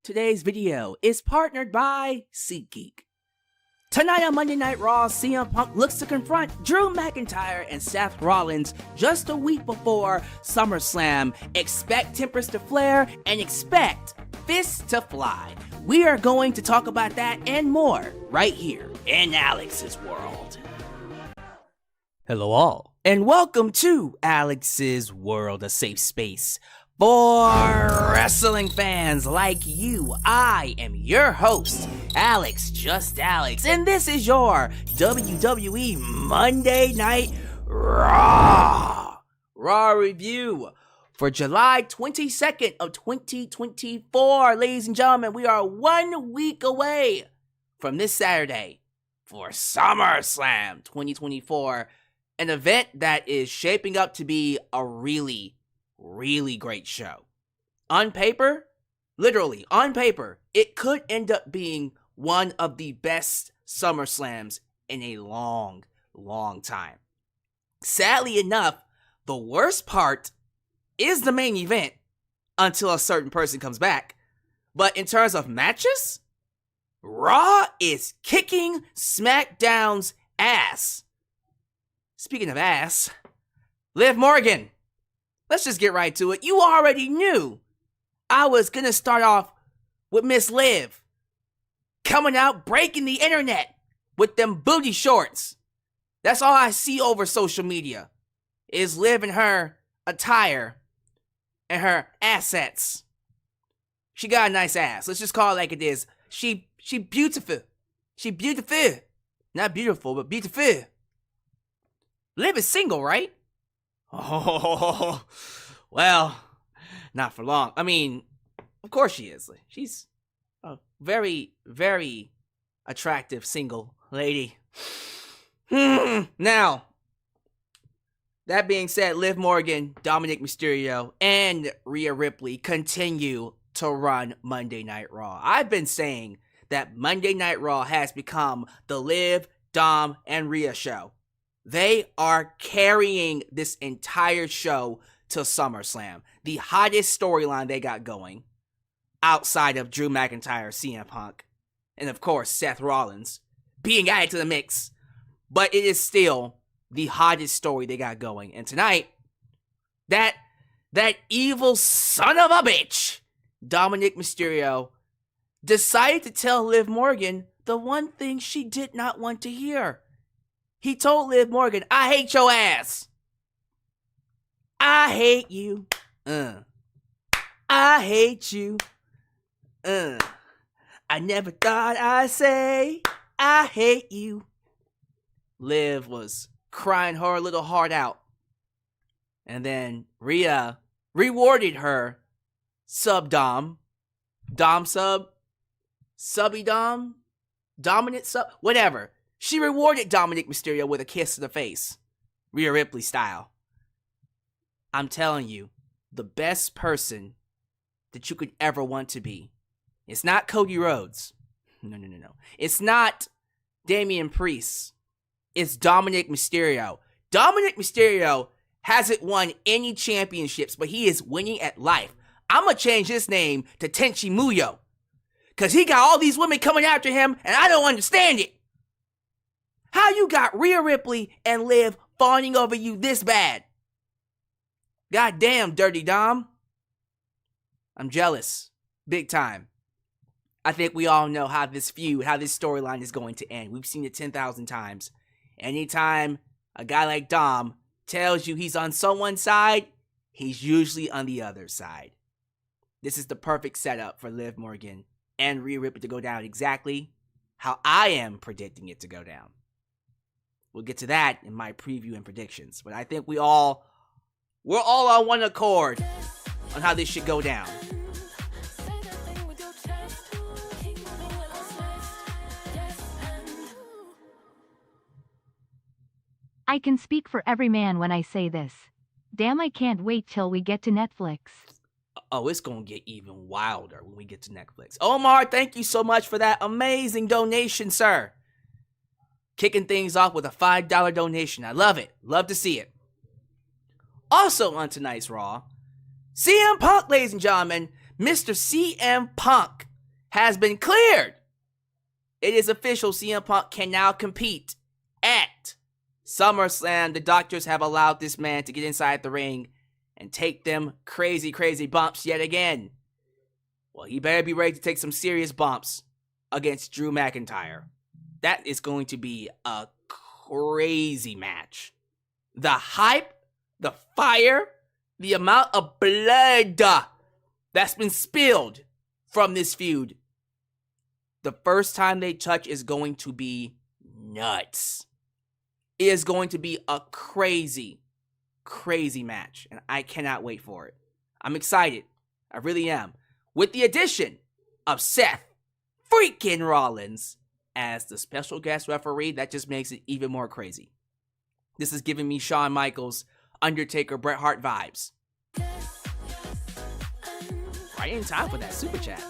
Today's video is partnered by SeatGeek. Tonight on Monday Night Raw, CM Punk looks to confront Drew McIntyre and Seth Rollins just a week before SummerSlam. Expect tempers to flare and expect fists to fly. We are going to talk about that and more right here in Alyx's World. Hello all, and welcome to Alyx's World, a safe space for wrestling fans like you. I am your host, Alyx, just Alyx, and this is your WWE Monday Night Raw review for July 22nd of 2024. Ladies and gentlemen, we are 1 week away from this Saturday for SummerSlam 2024, an event that is shaping up to be a really great show. On paper, literally on paper, it could end up being one of the best SummerSlams in a long time. Sadly enough, the worst part is the main event until a certain person comes back. But in terms of matches, Raw is kicking SmackDown's ass. Speaking of ass, Liv Morgan. Let's just get right to it. You already knew I was going to start off with Miss Liv coming out, breaking the internet with them booty shorts. That's all I see over social media is Liv and her attire and her assets. She got a nice ass. Let's just call it like it is. She beautiful. She beautiful. Not beautiful, but beautiful. Liv is single, right? Oh, well, not for long. I mean, of course she is. She's a very attractive single lady. Now, that being said, Liv Morgan, Dominic Mysterio, and Rhea Ripley continue to run Monday Night Raw. I've been saying that Monday Night Raw has become the Liv, Dom, and Rhea show. They are carrying this entire show to SummerSlam. The hottest storyline they got going, outside of Drew McIntyre, CM Punk, and of course Seth Rollins being added to the mix. But it is still the hottest story they got going. And tonight, that evil son of a bitch, Dominic Mysterio, decided to tell Liv Morgan the one thing she did not want to hear. He told Liv Morgan, I hate your ass. I hate you. I hate you. I never thought I'd say I hate you. Liv was crying her little heart out. And then Rhea rewarded her sub-dom. Dom sub? Subby dom? Dominant sub? Whatever. She rewarded Dominic Mysterio with a kiss to the face, Rhea Ripley style. I'm telling you, the best person that you could ever want to be. It's not Cody Rhodes. No. It's not Damian Priest. It's Dominic Mysterio. Dominic Mysterio hasn't won any championships, but he is winning at life. I'm going to change his name to Tenchi Muyo, because he got all these women coming after him, and I don't understand it. How you got Rhea Ripley and Liv fawning over you this bad? Goddamn, Dirty Dom. I'm jealous. Big time. I think we all know how this feud, how this storyline is going to end. We've seen it 10,000 times. Anytime a guy like Dom tells you he's on someone's side, he's usually on the other side. This is the perfect setup for Liv Morgan and Rhea Ripley to go down exactly how I am predicting it to go down. We'll get to that in my preview and predictions. But I think we're all on one accord on how this should go down. I can speak for every man when I say this. Damn, I can't wait till we get to Netflix. Oh, it's going to get even wilder when we get to Netflix. Omar, thank you so much for that amazing donation, sir. Kicking things off with a $5 donation. I love it. Love to see it. Also on tonight's Raw, CM Punk, ladies and gentlemen, Mr. CM Punk has been cleared. It is official. CM Punk can now compete at SummerSlam. The doctors have allowed this man to get inside the ring and take them crazy, crazy bumps yet again. Well, he better be ready to take some serious bumps against Drew McIntyre. That is going to be a crazy match. The hype, the fire, the amount of blood that's been spilled from this feud. The first time they touch is going to be nuts. It is going to be a crazy, crazy match. And I cannot wait for it. I'm excited. I really am. With the addition of Seth freaking Rollins as the special guest referee, that just makes it even more crazy. This is giving me Shawn Michaels, Undertaker, Bret Hart vibes. Right in time for that super chat.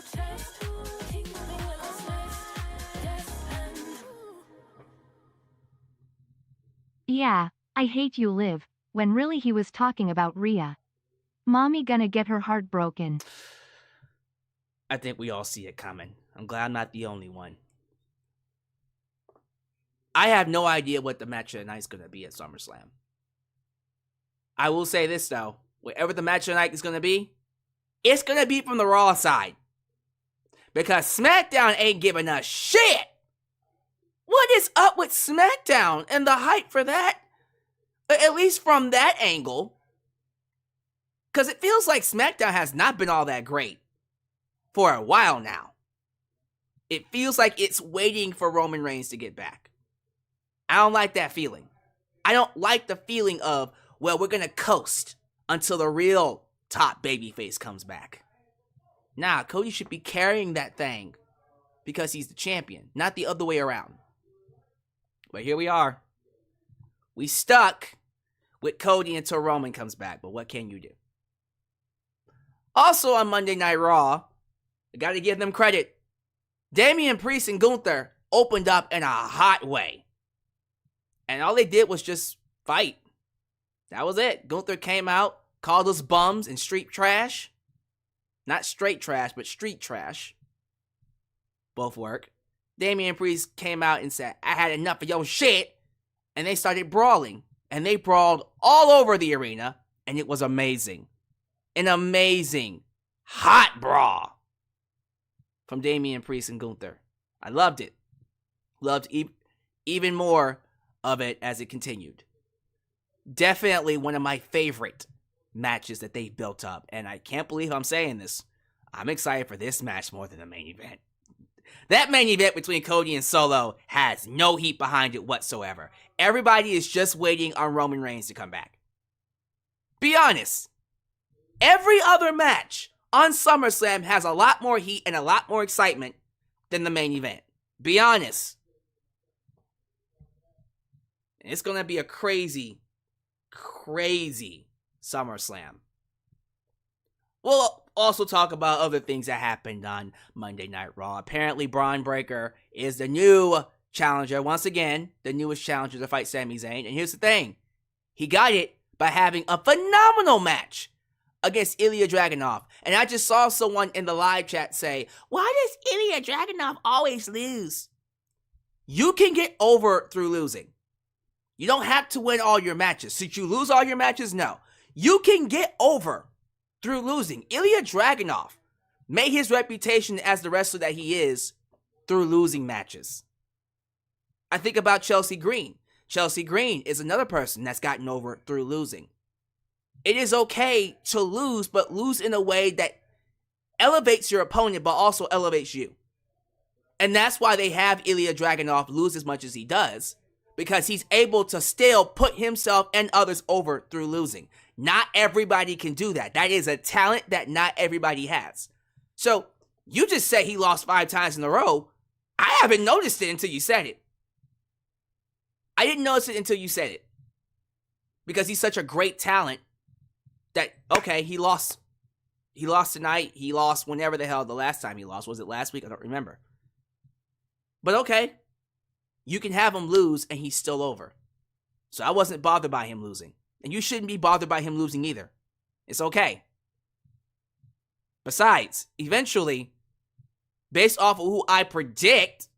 Yeah, I hate you, Liv, when really he was talking about Rhea. Mommy gonna get her heart broken. I think we all see it coming. I'm glad I'm not the only one. I have no idea what the match of the night is going to be at SummerSlam. I will say this, though. Whatever the match of the night is going to be, it's going to be from the Raw side. Because SmackDown ain't giving us shit. What is up with SmackDown and the hype for that? At least from that angle. Because it feels like SmackDown has not been all that great for a while now. It feels like it's waiting for Roman Reigns to get back. I don't like that feeling. I don't like the feeling of, well, we're going to coast until the real top babyface comes back. Nah, Cody should be carrying that thing because he's the champion, not the other way around. But here we are. We stuck with Cody until Roman comes back, but what can you do? Also on Monday Night Raw, I got to give them credit. Damian Priest and Gunther opened up in a hot way. And all they did was just fight. That was it. Gunther came out, called us bums and street trash. Not straight trash, but street trash. Both work. Damian Priest came out and said, I had enough of your shit. And they started brawling. And they brawled all over the arena. And it was amazing. An amazing, hot brawl from Damian Priest and Gunther. I loved it. Loved even more of it as it continued. Definitely one of my favorite matches that they've built up. And I can't believe I'm saying this. I'm excited for this match more than the main event. That main event between Cody and Solo has no heat behind it whatsoever. Everybody is just waiting on Roman Reigns to come back. Be honest. Every other match on SummerSlam has a lot more heat and a lot more excitement than the main event. Be honest. It's going to be a crazy, crazy SummerSlam. We'll also talk about other things that happened on Monday Night Raw. Apparently, Braun Breaker is the new challenger. Once again, the newest challenger to fight Sami Zayn. And here's the thing. He got it by having a phenomenal match against Ilya Dragunov. And I just saw someone in the live chat say, why does Ilya Dragunov always lose? You can get over through losing. You don't have to win all your matches. Should you lose all your matches? No. You can get over through losing. Ilya Dragunov made his reputation as the wrestler that he is through losing matches. I think about Chelsea Green. Chelsea Green is another person that's gotten over through losing. It is okay to lose, but lose in a way that elevates your opponent, but also elevates you. And that's why they have Ilya Dragunov lose as much as he does, because he's able to still put himself and others over through losing. Not everybody can do that. That is a talent that not everybody has. So, you just say he lost 5 times in a row. I haven't noticed it until you said it. I didn't notice it until you said it. Because he's such a great talent that, okay, he lost tonight. He lost whenever the hell the last time he lost. Was it last week? I don't remember. But okay. You can have him lose and he's still over. So I wasn't bothered by him losing. And you shouldn't be bothered by him losing either. It's okay. Besides, eventually, based off of who I predict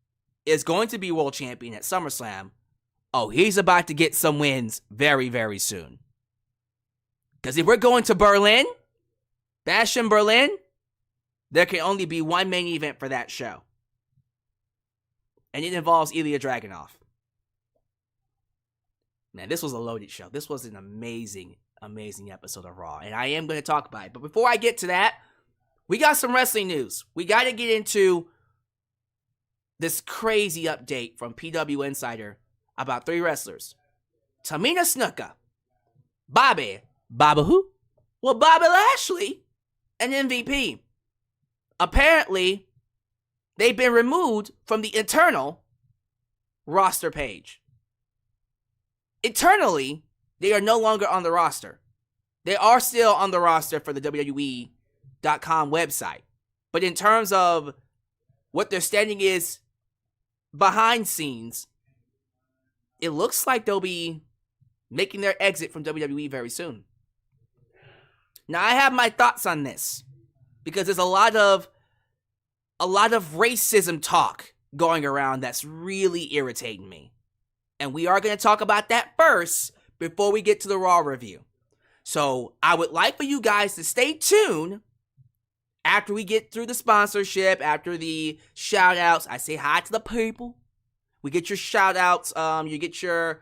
is going to be world champion at SummerSlam, oh, he's about to get some wins very, very soon. Because if we're going to Berlin, Bash in Berlin, there can only be one main event for that show. And it involves Ilya Dragunov. Man, this was a loaded show. This was an amazing, amazing episode of Raw. And I am going to talk about it. But before I get to that, we got some wrestling news. We got to get into this crazy update from PW Insider about 3 wrestlers. Tamina Snuka, Bobby who? Well, Bobby Lashley, and MVP. Apparently, they've been removed from the internal roster page. Internally, they are no longer on the roster. They are still on the roster for the WWE.com website. But in terms of what their standing is behind scenes, it looks like they'll be making their exit from WWE very soon. Now, I have my thoughts on this because there's a lot of racism talk going around that's really irritating me. And we are going to talk about that first before we get to the Raw review. So I would like for you guys to stay tuned after we get through the sponsorship, after the shout outs. I say hi to the people. We get your shout outs. You get your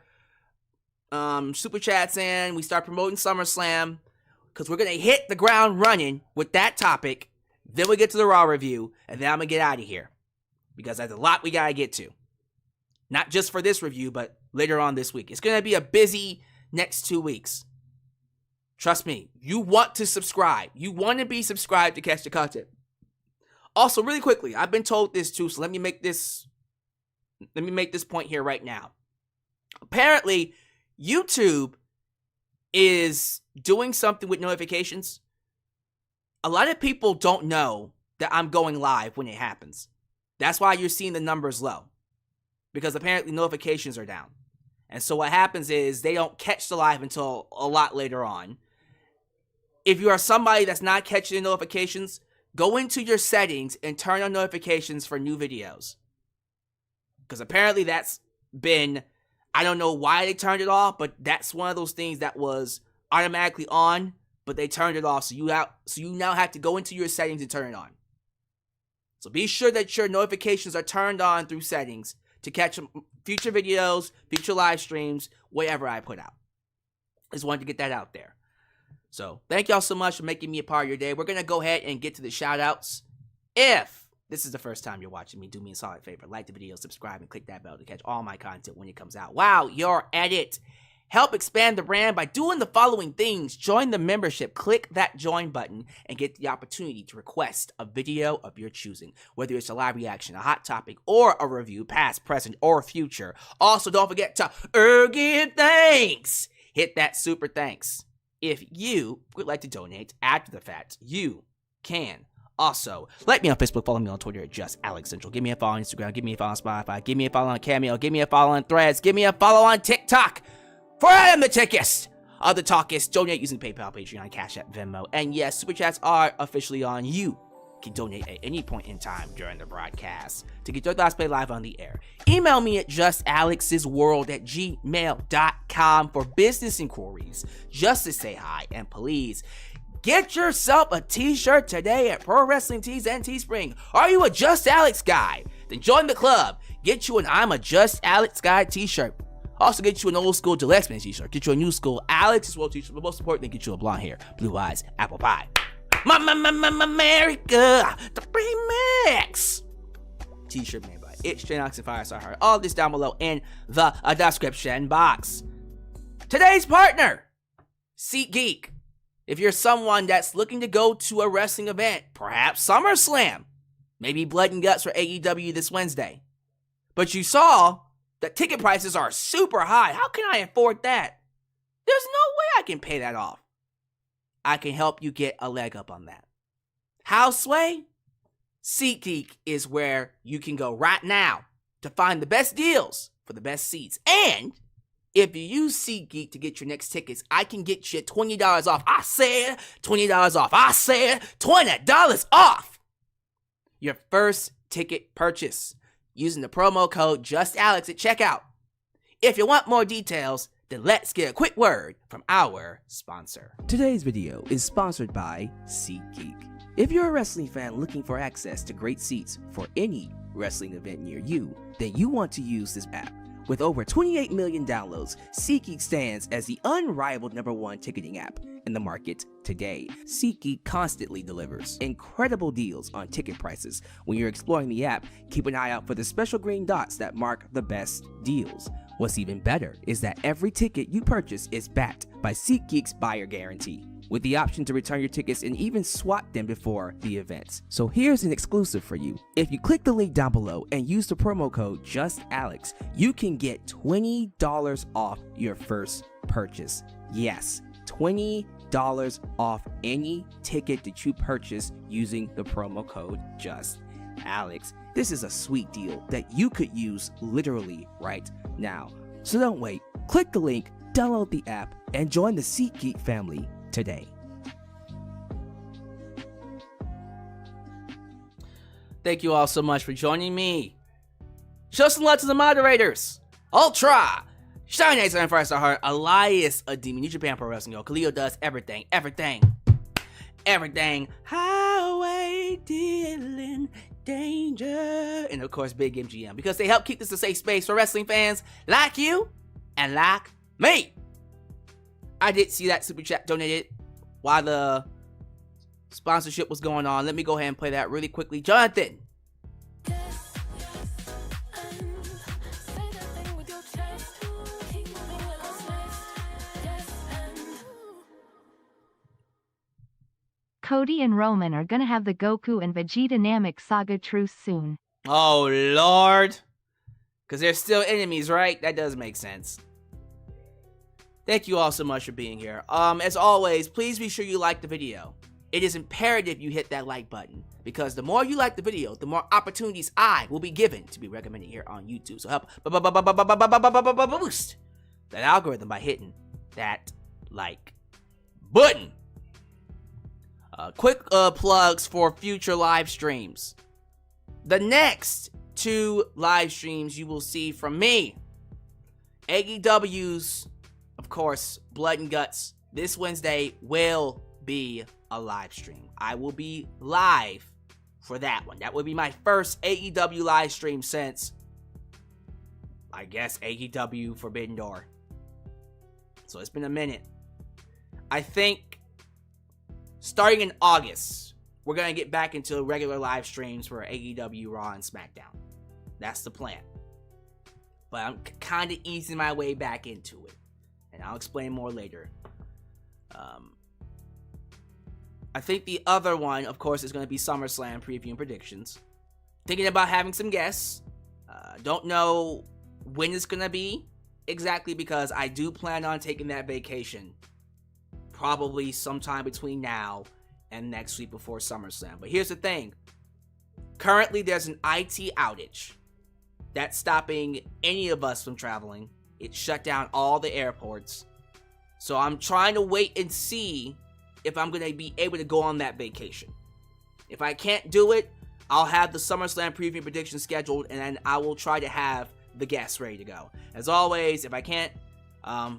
super chats in. We start promoting SummerSlam because we're going to hit the ground running with that topic. Then we get to the Raw review, and then I'm going to get out of here because there's a lot we got to get to. Not just for this review, but later on this week. It's going to be a busy next 2 weeks. Trust me, you want to subscribe. You want to be subscribed to catch the content. Also, really quickly, I've been told this too, so let me make this point here right now. Apparently, YouTube is doing something with notifications. A lot of people don't know that I'm going live when it happens. That's why you're seeing the numbers low. Because apparently notifications are down. And so what happens is they don't catch the live until a lot later on. If you are somebody that's not catching the notifications, go into your settings and turn on notifications for new videos. Because apparently that's been, I don't know why they turned it off, but that's one of those things that was automatically on, but they turned it off. So you now have to go into your settings and turn it on. So be sure that your notifications are turned on through settings to catch future videos, future live streams, whatever I put out. I just wanted to get that out there. So thank y'all so much for making me a part of your day. We're going to go ahead and get to the shout outs. If this is the first time you're watching me, do me a solid favor. Like the video, subscribe, and click that bell to catch all my content when it comes out. Wow, you're at it. Help expand the brand by doing the following things. Join the membership. Click that join button and get the opportunity to request a video of your choosing. Whether it's a live reaction, a hot topic, or a review, past, present, or future. Also, don't forget to give thanks. Hit that super thanks. If you would like to donate after the fact, you can. Also, like me on Facebook, follow me on Twitter at just Alex Central. Give me a follow on Instagram, give me a follow on Spotify, give me a follow on Cameo, give me a follow on Threads, give me a follow on TikTok. For I am the tickest of the talkist. Donate using PayPal, Patreon, Cashapp, VENMO. And yes, Super Chats are officially on. You can donate at any point in time during the broadcast to get your thoughts played live on the air. Email me at justalexsworld@gmail.com for business inquiries, just to say hi, and please get yourself a t-shirt today at Pro Wrestling Tees and Teespring. Are you a Just Alex guy? Then join the club. Get you an I'm a Just Alex guy t-shirt. Also get you an old school Gillespie t-shirt. Get you a new school Alex's World t-shirt. But most importantly, get you a blonde hair, blue eyes, apple pie. America, the remix t-shirt made by Itch, Janox, and Firestar Heart. All this down below in the description box. Today's partner, SeatGeek. If you're someone that's looking to go to a wrestling event, perhaps SummerSlam, maybe Blood and Guts for AEW this Wednesday, but you saw that ticket prices are super high. How can I afford that? There's no way I can pay that off. I can help you get a leg up on that. How, Sway? SeatGeek is where you can go right now to find the best deals for the best seats. And if you use SeatGeek to get your next tickets, I can get you $20 off. I said $20 off. I said $20 off. your first ticket purchase using the promo code JustAlex at checkout. If you want more details, then let's get a quick word from our sponsor. Today's video is sponsored by SeatGeek. If you're a wrestling fan looking for access to great seats for any wrestling event near you, then you want to use this app. With over 28 million downloads, SeatGeek stands as the unrivaled #1 ticketing app in the market today. SeatGeek constantly delivers incredible deals on ticket prices. When you're exploring the app, keep an eye out for the special green dots that mark the best deals. What's even better is that every ticket you purchase is backed by SeatGeek's buyer guarantee, with the option to return your tickets and even swap them before the events. So here's an exclusive for you. If you click the link down below and use the promo code JustAlex, you can get $20 off your first purchase. Yes, $20 off any ticket that you purchase using the promo code JustAlex. This is a sweet deal that you could use literally right now. So don't wait. Click the link, download the app, and join the SeatGeek family today. Thank you all so much for joining me. Show some love to the moderators. Ultra, Shine Ace and First Heart, Elias, Ademi, New Japan Pro Wrestling, Khalil does everything. Highway dealing danger, and of course Big MGM, because they help keep this a safe space for wrestling fans like you and like me. I did see that super chat donated while the sponsorship was going on. Let me go ahead and play that really quickly. Jonathan. Cody and Roman are gonna have the Goku and Vegeta Namek saga truce soon. Oh Lord. Because they're still enemies, right? That does make sense. Thank you all so much for being here. As always, please be sure you like the video. It is imperative you hit that like button, because the more you like the video, the more opportunities I will be given to be recommended here on YouTube. So help boost that algorithm by hitting that like button. Quick plugs for future live streams. The next 2 live streams you will see from me. AEW's, of course, Blood and Guts, this Wednesday will be a live stream. I will be live for that one. That will be my first AEW live stream since, I guess, AEW Forbidden Door. So it's been a minute. I think starting in August, we're going to get back into regular live streams for AEW Raw and SmackDown. That's the plan. But I'm kind of easing my way back into it. And I'll explain more later. I think the other one, of course, is going to be SummerSlam preview and predictions. Thinking about having some guests. Don't know when it's going to be exactly, because I do plan on taking that vacation. Probably sometime between now and next week before SummerSlam. But here's the thing. Currently, there's an IT outage that's stopping any of us from traveling. It shut down all the airports. So I'm trying to wait and see if I'm going to be able to go on that vacation. If I can't do it, I'll have the SummerSlam preview prediction scheduled, and then I will try to have the guests ready to go. As always, if I can't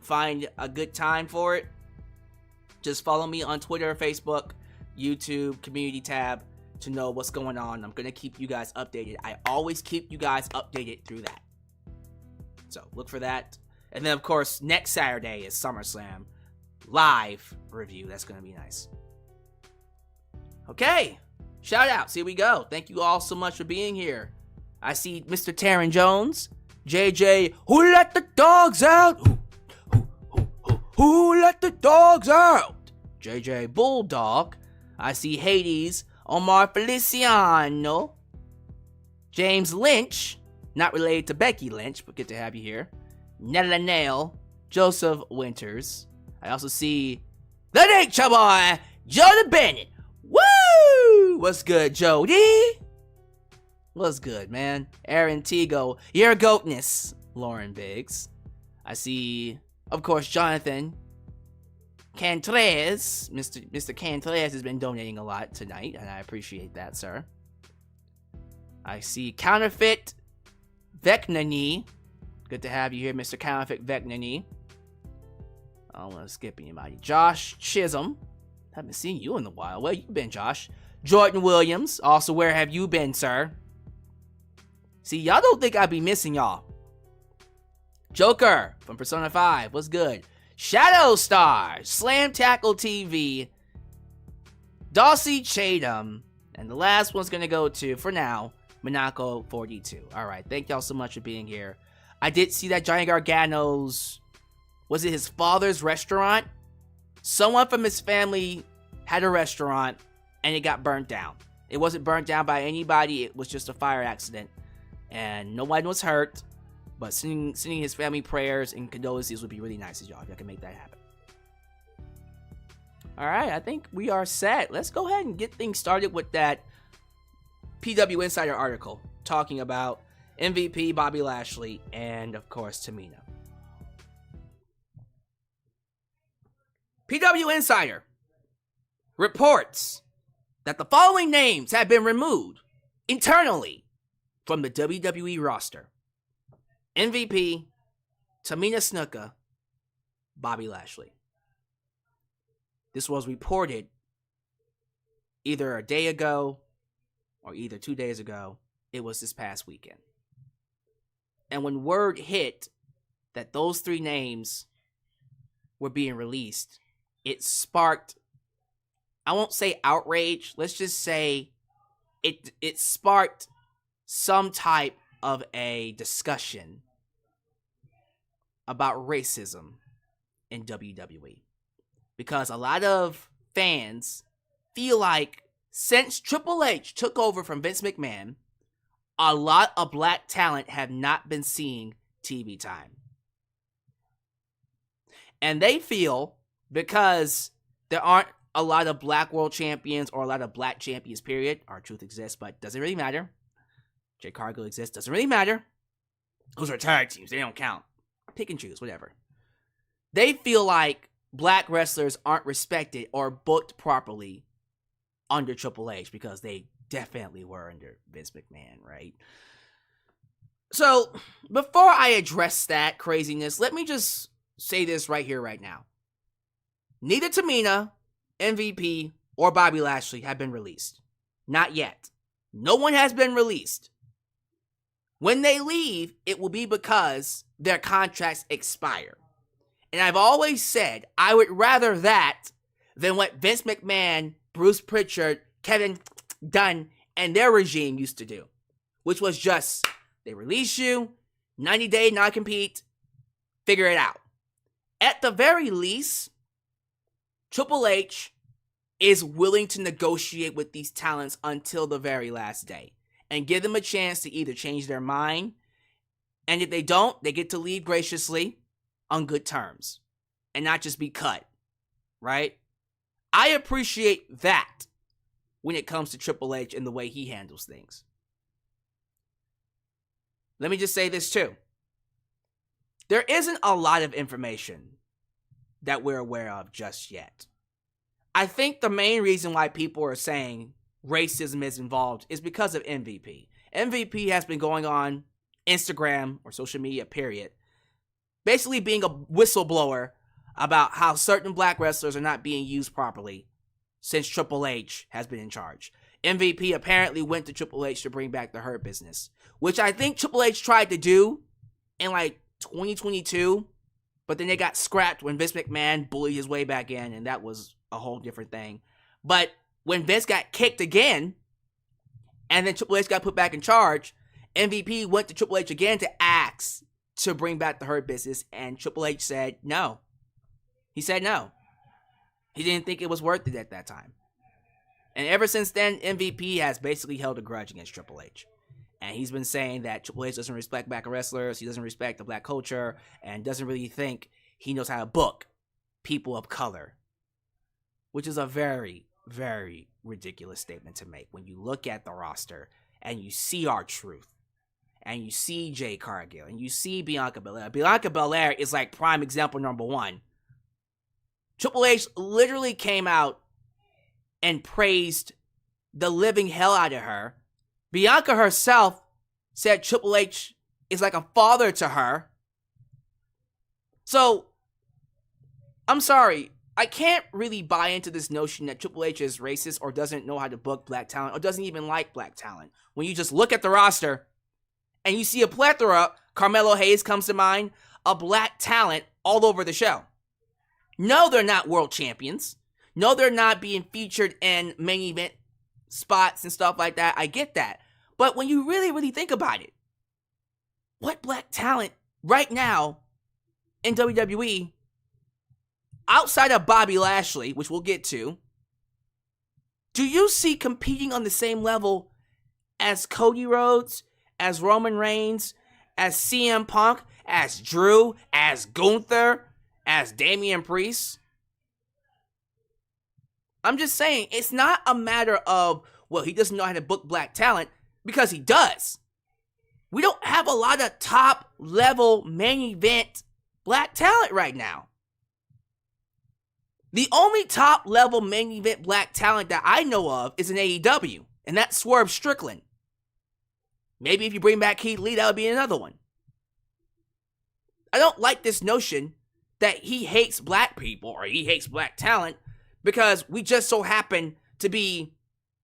find a good time for it, just follow me on Twitter, Facebook, YouTube, community tab to know what's going on. I'm going to keep you guys updated. I always keep you guys updated through that. So look for that. And then, of course, next Saturday is SummerSlam live review. That's going to be nice. Okay. Shout outs. Here we go. Thank you all so much for being here. I see Mr. Taryn Jones. JJ, who let the dogs out? Who let the dogs out? JJ Bulldog. I see Hades. Omar Feliciano. James Lynch. Not related to Becky Lynch, but good to have you here. Nella Nail. Joseph Winters. I also see the Nature Boy, Jody Bennett. Woo! What's good, Jody? What's good, man? Aaron Tigo. Your goatness. Lauren Biggs. I see, of course, Jonathan Cantres. Mr. Cantres has been donating a lot tonight, and I appreciate that, sir. I see Counterfeit Vecnani. Good to have you here, Mr. Counterfeit Vecnani. I don't want to skip anybody. Josh Chisholm. Haven't seen you in a while. Where you been, Josh? Jordan Williams. Also, where have you been, sir? See, y'all don't think I'd be missing y'all. Joker from Persona 5. What's good? Shadow Star. Slam Tackle TV. Dulcie Chatham. And the last one's going to go to, for now, Monaco 42. All right. Thank y'all so much for being here. I did see that Johnny Gargano's, was it his father's restaurant? Someone from his family had a restaurant and it got burnt down. It wasn't burnt down by anybody. It was just a fire accident. And no one was hurt. But sending his family prayers and condolences would be really nice of y'all if y'all can make that happen. Alright, I think we are set. Let's go ahead and get things started with that PW Insider article talking about MVP, Bobby Lashley, and of course Tamina. PW Insider reports that the following names have been removed internally from the WWE roster. MVP, Tamina Snuka, Bobby Lashley. This was reported either a day ago or either 2 days ago. It was this past weekend. And when word hit that those three names were being released, it sparked, I won't say outrage, let's just say it sparked some type of a discussion about racism in WWE. Because a lot of fans feel like since Triple H took over from Vince McMahon, a lot of black talent have not been seeing TV time. And they feel because there aren't a lot of black world champions or a lot of black champions, period. R-Truth exists, but doesn't really matter. Jay Cargill exists, doesn't really matter. Those are tag teams, they don't count. Pick and choose, whatever. They feel like black wrestlers aren't respected or booked properly under Triple H because they definitely were under Vince McMahon, right? So, before I address that craziness, let me just say this right here, right now. Neither Tamina, MVP, or Bobby Lashley have been released. Not yet. No one has been released. When they leave, it will be because their contracts expire. And I've always said I would rather that than what Vince McMahon, Bruce Pritchard, Kevin Dunn, and their regime used to do. Which was just, they release you, 90-day non-compete, figure it out. At the very least, Triple H is willing to negotiate with these talents until the very last day. And give them a chance to either change their mind, and if they don't, they get to leave graciously on good terms. And not just be cut. Right? I appreciate that when it comes to Triple H and the way he handles things. Let me just say this too. There isn't a lot of information that we're aware of just yet. I think the main reason why people are saying racism is involved is because of MVP. MVP has been going on Instagram or social media, period, basically being a whistleblower about how certain black wrestlers are not being used properly since Triple H has been in charge. MVP apparently went to Triple H to bring back the Hurt Business, which I think Triple H tried to do in like 2022, but then they got scrapped when Vince McMahon bullied his way back in, and that was a whole different thing. But when Vince got kicked again, and then Triple H got put back in charge, MVP went to Triple H again to ask to bring back the Hurt Business, and Triple H said no. He said no. He didn't think it was worth it at that time. And ever since then, MVP has basically held a grudge against Triple H. And he's been saying that Triple H doesn't respect black wrestlers, he doesn't respect the black culture, and doesn't really think he knows how to book people of color. Which is a very, very ridiculous statement to make when you look at the roster and you see R-Truth and you see Jay Cargill and you see Bianca Belair. Bianca Belair is like prime example number one. Triple H literally came out and praised the living hell out of her Bianca herself said Triple H is like a father to her. So, I'm sorry. I can't really buy into this notion that Triple H is racist or doesn't know how to book black talent or doesn't even like black talent. When you just look at the roster and you see a plethora, Carmelo Hayes comes to mind, of black talent all over the show. No, they're not world champions. No, they're not being featured in main event spots and stuff like that. I get that. But when you really, really think about it, what black talent right now in WWE, outside of Bobby Lashley, which we'll get to, do you see competing on the same level as Cody Rhodes, as Roman Reigns, as CM Punk, as Drew, as Gunther, as Damian Priest? I'm just saying, it's not a matter of, well, he doesn't know how to book black talent, because he does. We don't have a lot of top-level main event black talent right now. The only top-level main event black talent that I know of is in AEW, and that's Swerve Strickland. Maybe if you bring back Keith Lee, that would be another one. I don't like this notion that he hates black people or he hates black talent because we just so happen to be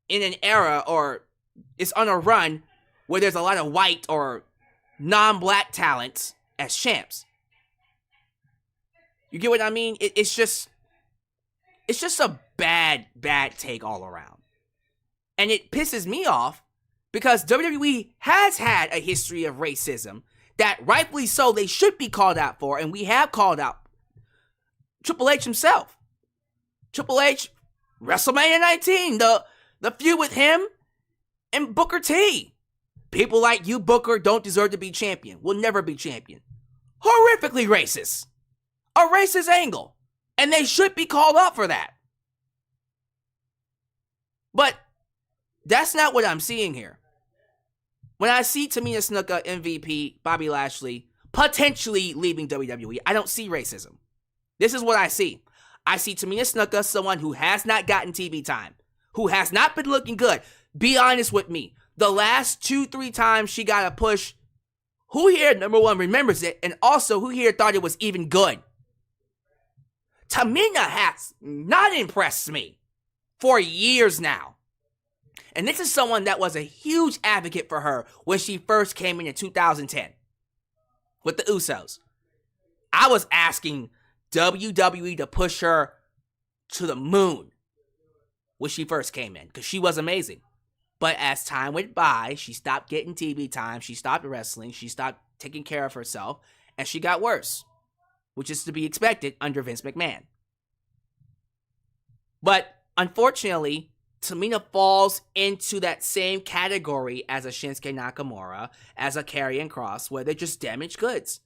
in an era or it's on a run where there's a lot of white or non-black talents as champs. You get what I mean? It's just a bad take all around. And it pisses me off because WWE has had a history of racism that rightfully so they should be called out for, and we have called out Triple H himself. Triple H, WrestleMania 19, the feud with him and Booker T. People like you, Booker, don't deserve to be champion. Will never be champion. Horrifically racist. A racist angle. And they should be called out for that. But that's not what I'm seeing here. When I see Tamina Snuka, MVP, Bobby Lashley, potentially leaving WWE, I don't see racism. This is what I see. I see Tamina Snuka, someone who has not gotten TV time, who has not been looking good. Be honest with me. The last 2-3 times she got a push, who here, number one, remembers it, and also who here thought it was even good? Tamina has not impressed me for years now. And this is someone that was a huge advocate for her when she first came in 2010 with the Usos. I was asking WWE to push her to the moon when she first came in because she was amazing. But as time went by, she stopped getting TV time, she stopped wrestling, she stopped taking care of herself, and she got worse, which is to be expected under Vince McMahon. But unfortunately, Tamina falls into that same category as a Shinsuke Nakamura, as a Karrion Kross, where they're just damaged goods.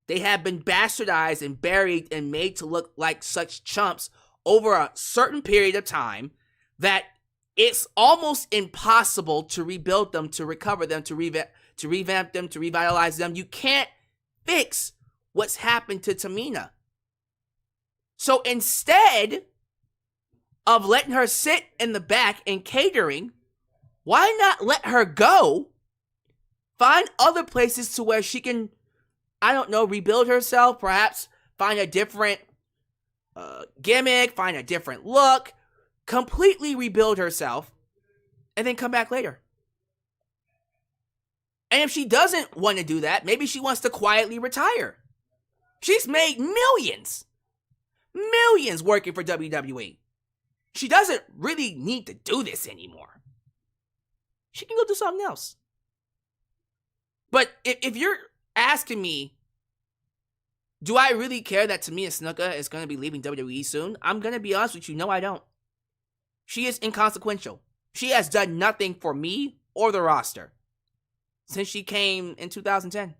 They have been bastardized and buried and made to look like such chumps over a certain period of time that it's almost impossible to rebuild them, to recover them, to revamp them, to revitalize them. You can't fix what's happened to Tamina. So instead of letting her sit in the back and catering, why not let her go? Find other places to where she can, I don't know, rebuild herself, perhaps find a different gimmick, find a different look, completely rebuild herself, and then come back later. And if she doesn't want to do that, maybe she wants to quietly retire. She's made millions working for WWE. She doesn't really need to do this anymore. She can go do something else. But if you're asking me, do I really care that Tamina Snuka is going to be leaving WWE soon? I'm going to be honest with you, no I don't. She is inconsequential. She has done nothing for me or the roster since she came in 2010.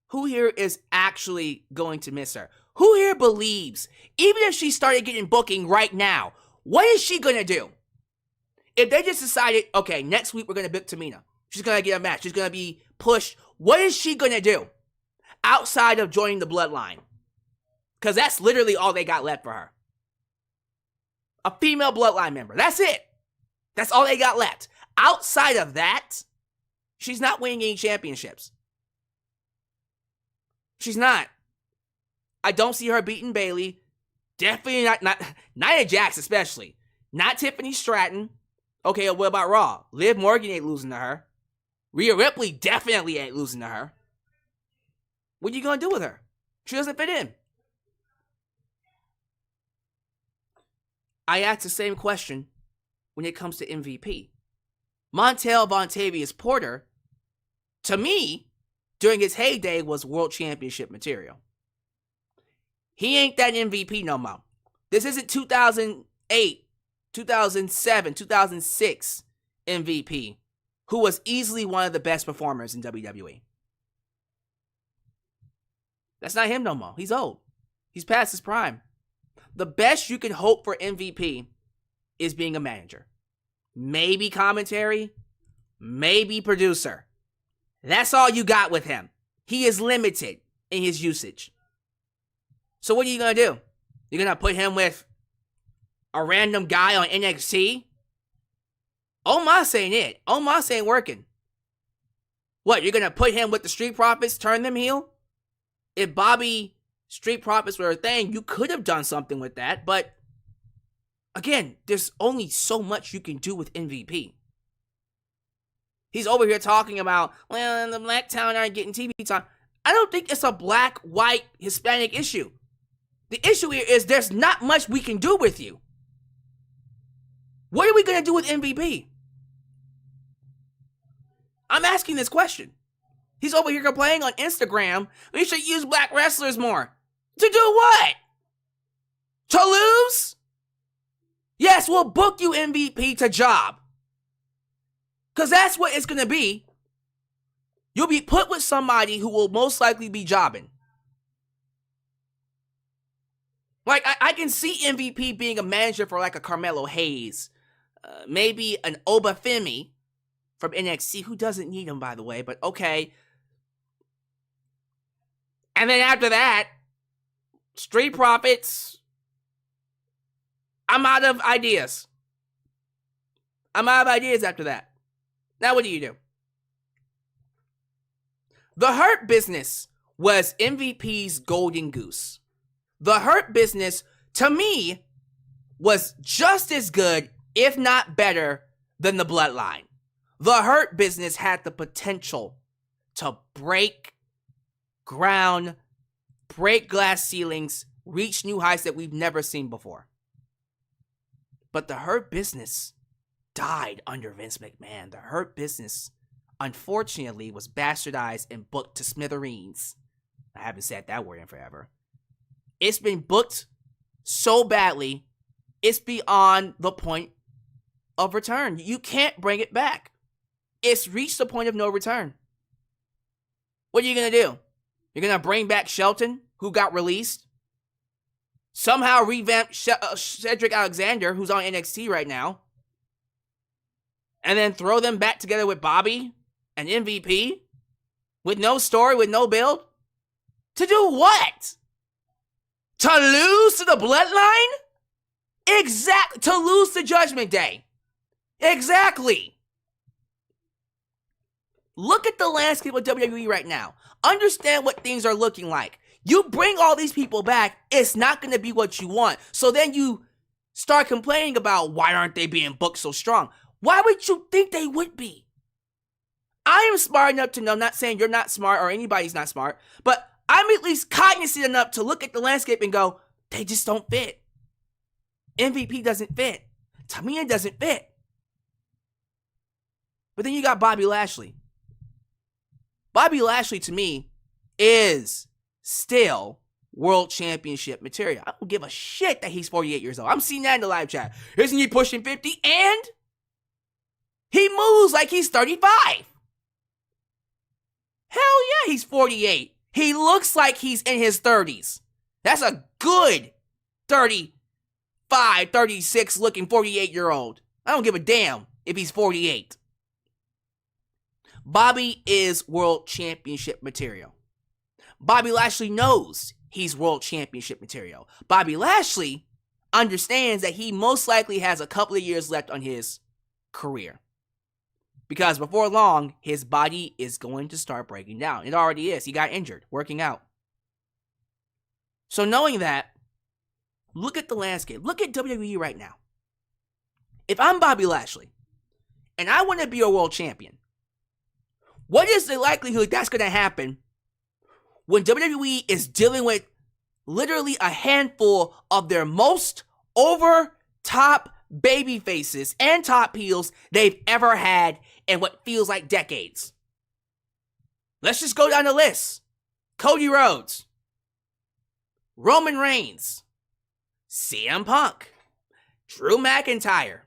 Who here is actually going to miss her? Who here believes, even if she started getting booking right now, what is she going to do? If they just decided, okay, next week we're going to book Tamina. She's going to get a match. She's going to be pushed. What is she going to do outside of joining the bloodline? Because that's literally all they got left for her. A female bloodline member. That's it. That's all they got left. outside of that, she's not winning any championships. She's not. I don't see her beating Bayley. Definitely not Nia Jax, especially. Not Tiffany Stratton. Okay, what about Raw? Liv Morgan ain't losing to her. Rhea Ripley definitely ain't losing to her. What are you going to do with her? She doesn't fit in. I ask the same question when it comes to MVP. Montel Vontavious Porter, to me, during his heyday, was world championship material. He ain't that MVP no more. This isn't 2008, 2007, 2006 MVP, who was easily one of the best performers in WWE. That's not him no more. He's old. He's past his prime. The best you can hope for MVP is being a manager. Maybe commentary, maybe producer. That's all you got with him. He is limited in his usage. So what are you going to do? You're going to put him with a random guy on NXT? Omos ain't it. Omos ain't working. What, you're going to put him with the Street Profits, turn them heel? If Bobby Street Profits were a thing, you could have done something with that, but again, there's only so much you can do with MVP. He's over here talking about, well, the black talent aren't getting TV time. I don't think it's a black, white, Hispanic issue. The issue here is there's not much we can do with you. What are we going to do with MVP? I'm asking this question. He's over here complaining on Instagram, we should use black wrestlers more. To do what? To lose? Yes, we'll book you MVP to job. Because that's what it's going to be. You'll be put with somebody who will most likely be jobbing. Like, I can see MVP being a manager for like a Carmelo Hayes. Maybe an Oba Femi from NXT, who doesn't need him, by the way, but okay. And then after that, Street Profits. I'm out of ideas. I'm out of ideas after that. Now what do? The Hurt Business was MVP's golden goose. The Hurt Business, to me, was just as good, if not better, than the Bloodline. The Hurt Business had the potential to break ground, break glass ceilings, reach new heights that we've never seen before. But the Hurt Business died under Vince McMahon. The Hurt Business, unfortunately, was bastardized and booked to smithereens. I haven't said that word in forever. It's been booked so badly, it's beyond the point of return. You can't bring it back. It's reached the point of no return. What are you going to do? You're going to bring back Shelton, who got released? Somehow revamp Cedric Alexander, who's on NXT right now? And then throw them back together with Bobby and MVP? With no story, with no build? To do what? To lose to the Bloodline? Exactly. To lose to Judgment Day. Exactly. Look at the landscape of WWE right now. Understand what things are looking like. You bring all these people back, it's not going to be what you want. So then you start complaining about why aren't they being booked so strong? Why would you think they would be? I am smart enough to know, not saying you're not smart or anybody's not smart, but I'm at least cognizant enough to look at the landscape and go, they just don't fit. MVP doesn't fit. Tamina doesn't fit. But then you got Bobby Lashley. Bobby Lashley, to me, is still world championship material. I don't give a shit that he's 48 years old. I'm seeing that in the live chat. Isn't he pushing 50? And he moves like he's 35. Hell yeah, he's 48. He looks like he's in his 30s. That's a good 35, 36 looking 48-year-old. I don't give a damn if he's 48. Bobby is world championship material. Bobby Lashley knows he's world championship material. Bobby Lashley understands that he most likely has a couple of years left on his career. Because before long, his body is going to start breaking down. It already is. He got injured working out. So knowing that, look at the landscape. Look at WWE right now. If I'm Bobby Lashley and I want to be a world champion, what is the likelihood that's going to happen when WWE is dealing with literally a handful of their most over-top baby faces and top heels they've ever had in what feels like decades? Let's just go down the list. Cody Rhodes, Roman Reigns, CM Punk, Drew McIntyre.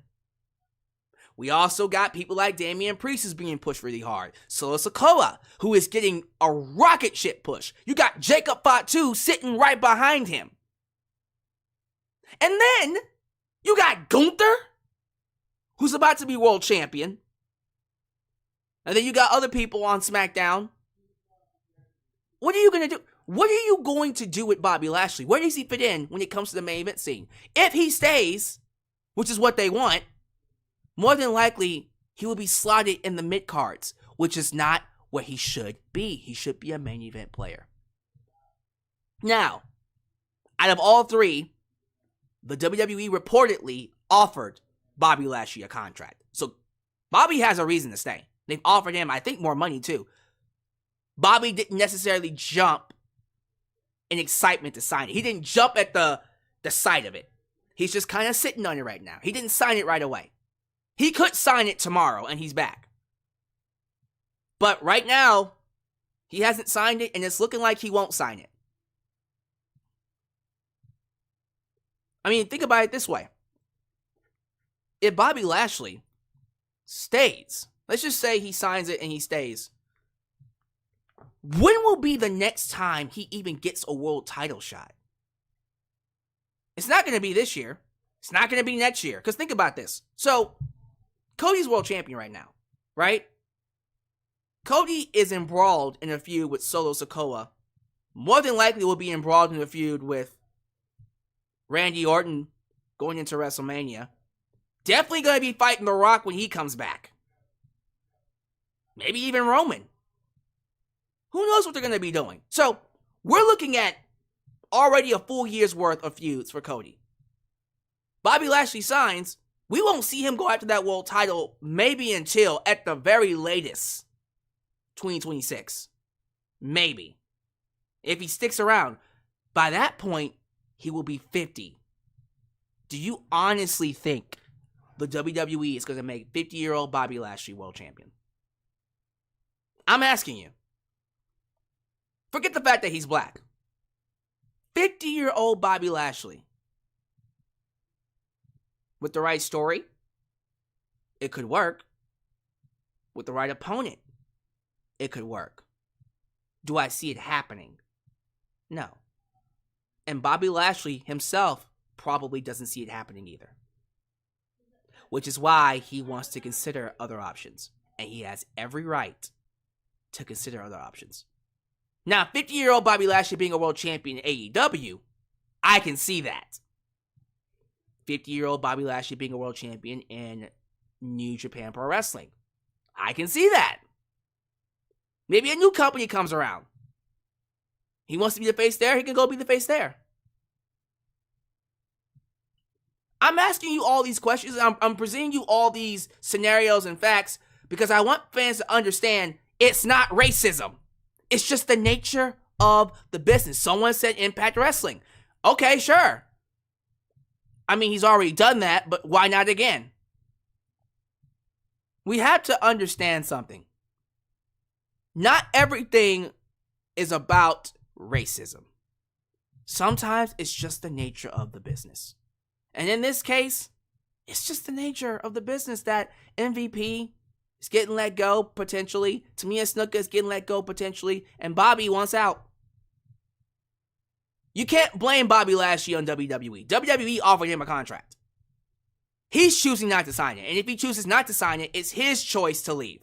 We also got people like Damian Priest who's being pushed really hard. Solo Sikoa, who is getting a rocket ship push. You got Jacob Fatu sitting right behind him. And then you got Gunther, who's about to be world champion. And then you got other people on SmackDown. What are you going to do? What are you going to do with Bobby Lashley? Where does he fit in when it comes to the main event scene? If he stays, which is what they want, more than likely, he will be slotted in the mid-cards, which is not what he should be. He should be a main event player. Now, out of all three, the WWE reportedly offered Bobby Lashley a contract. So, Bobby has a reason to stay. They've offered him, I think, more money, too. Bobby didn't necessarily jump in excitement to sign it. He didn't jump at the sight of it. He's just kind of sitting on it right now. He didn't sign it right away. He could sign it tomorrow, and he's back. But right now, he hasn't signed it, and it's looking like he won't sign it. I mean, think about it this way. If Bobby Lashley stays, let's just say he signs it and he stays, when will be the next time he even gets a world title shot? It's not going to be this year. It's not going to be next year. Because think about this. So, Cody's world champion right now, right? Cody is embroiled in a feud with Solo Sikoa. More than likely will be embroiled in a feud with Randy Orton going into WrestleMania. Definitely going to be fighting The Rock when he comes back. Maybe even Roman. Who knows what they're going to be doing? So, we're looking at already a full year's worth of feuds for Cody. Bobby Lashley signs. We won't see him go after that world title maybe until, at the very latest, 2026. Maybe. If he sticks around. By that point, he will be 50. Do you honestly think the WWE is going to make 50-year-old Bobby Lashley world champion? I'm asking you. Forget the fact that he's black. 50-year-old Bobby Lashley. With the right story, it could work. With the right opponent, it could work. Do I see it happening? No. And Bobby Lashley himself probably doesn't see it happening either. Which is why he wants to consider other options. And he has every right to consider other options. Now, 50-year-old Bobby Lashley being a world champion in AEW, I can see that. 50-year-old Bobby Lashley being a world champion in New Japan Pro Wrestling. I can see that. Maybe a new company comes around. He wants to be the face there, he can go be the face there. I'm asking you all these questions. I'm presenting you all these scenarios and facts because I want fans to understand it's not racism. It's just the nature of the business. Someone said Impact Wrestling. Okay, sure. I mean, he's already done that, but why not again? We have to understand something. Not everything is about racism. Sometimes it's just the nature of the business. And in this case, it's just the nature of the business that MVP is getting let go, potentially. Tamina Snuke is getting let go, potentially. And Bobby wants out. You can't blame Bobby Lashley on WWE. WWE offered him a contract. He's choosing not to sign it. And if he chooses not to sign it, it's his choice to leave.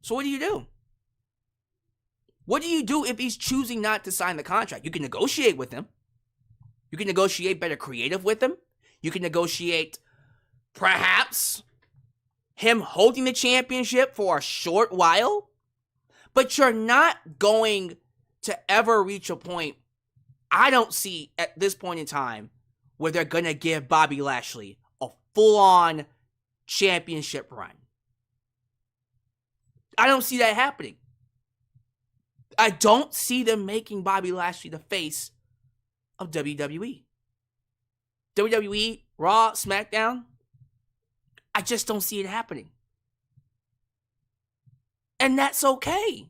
So what do you do? What do you do if he's choosing not to sign the contract? You can negotiate with him. You can negotiate better creative with him. You can negotiate perhaps him holding the championship for a short while, but you're not going to ever reach a point, I don't see at this point in time, where they're going to give Bobby Lashley a full-on championship run. I don't see that happening. I don't see them making Bobby Lashley the face of WWE. WWE, Raw, SmackDown, I just don't see it happening. And that's okay.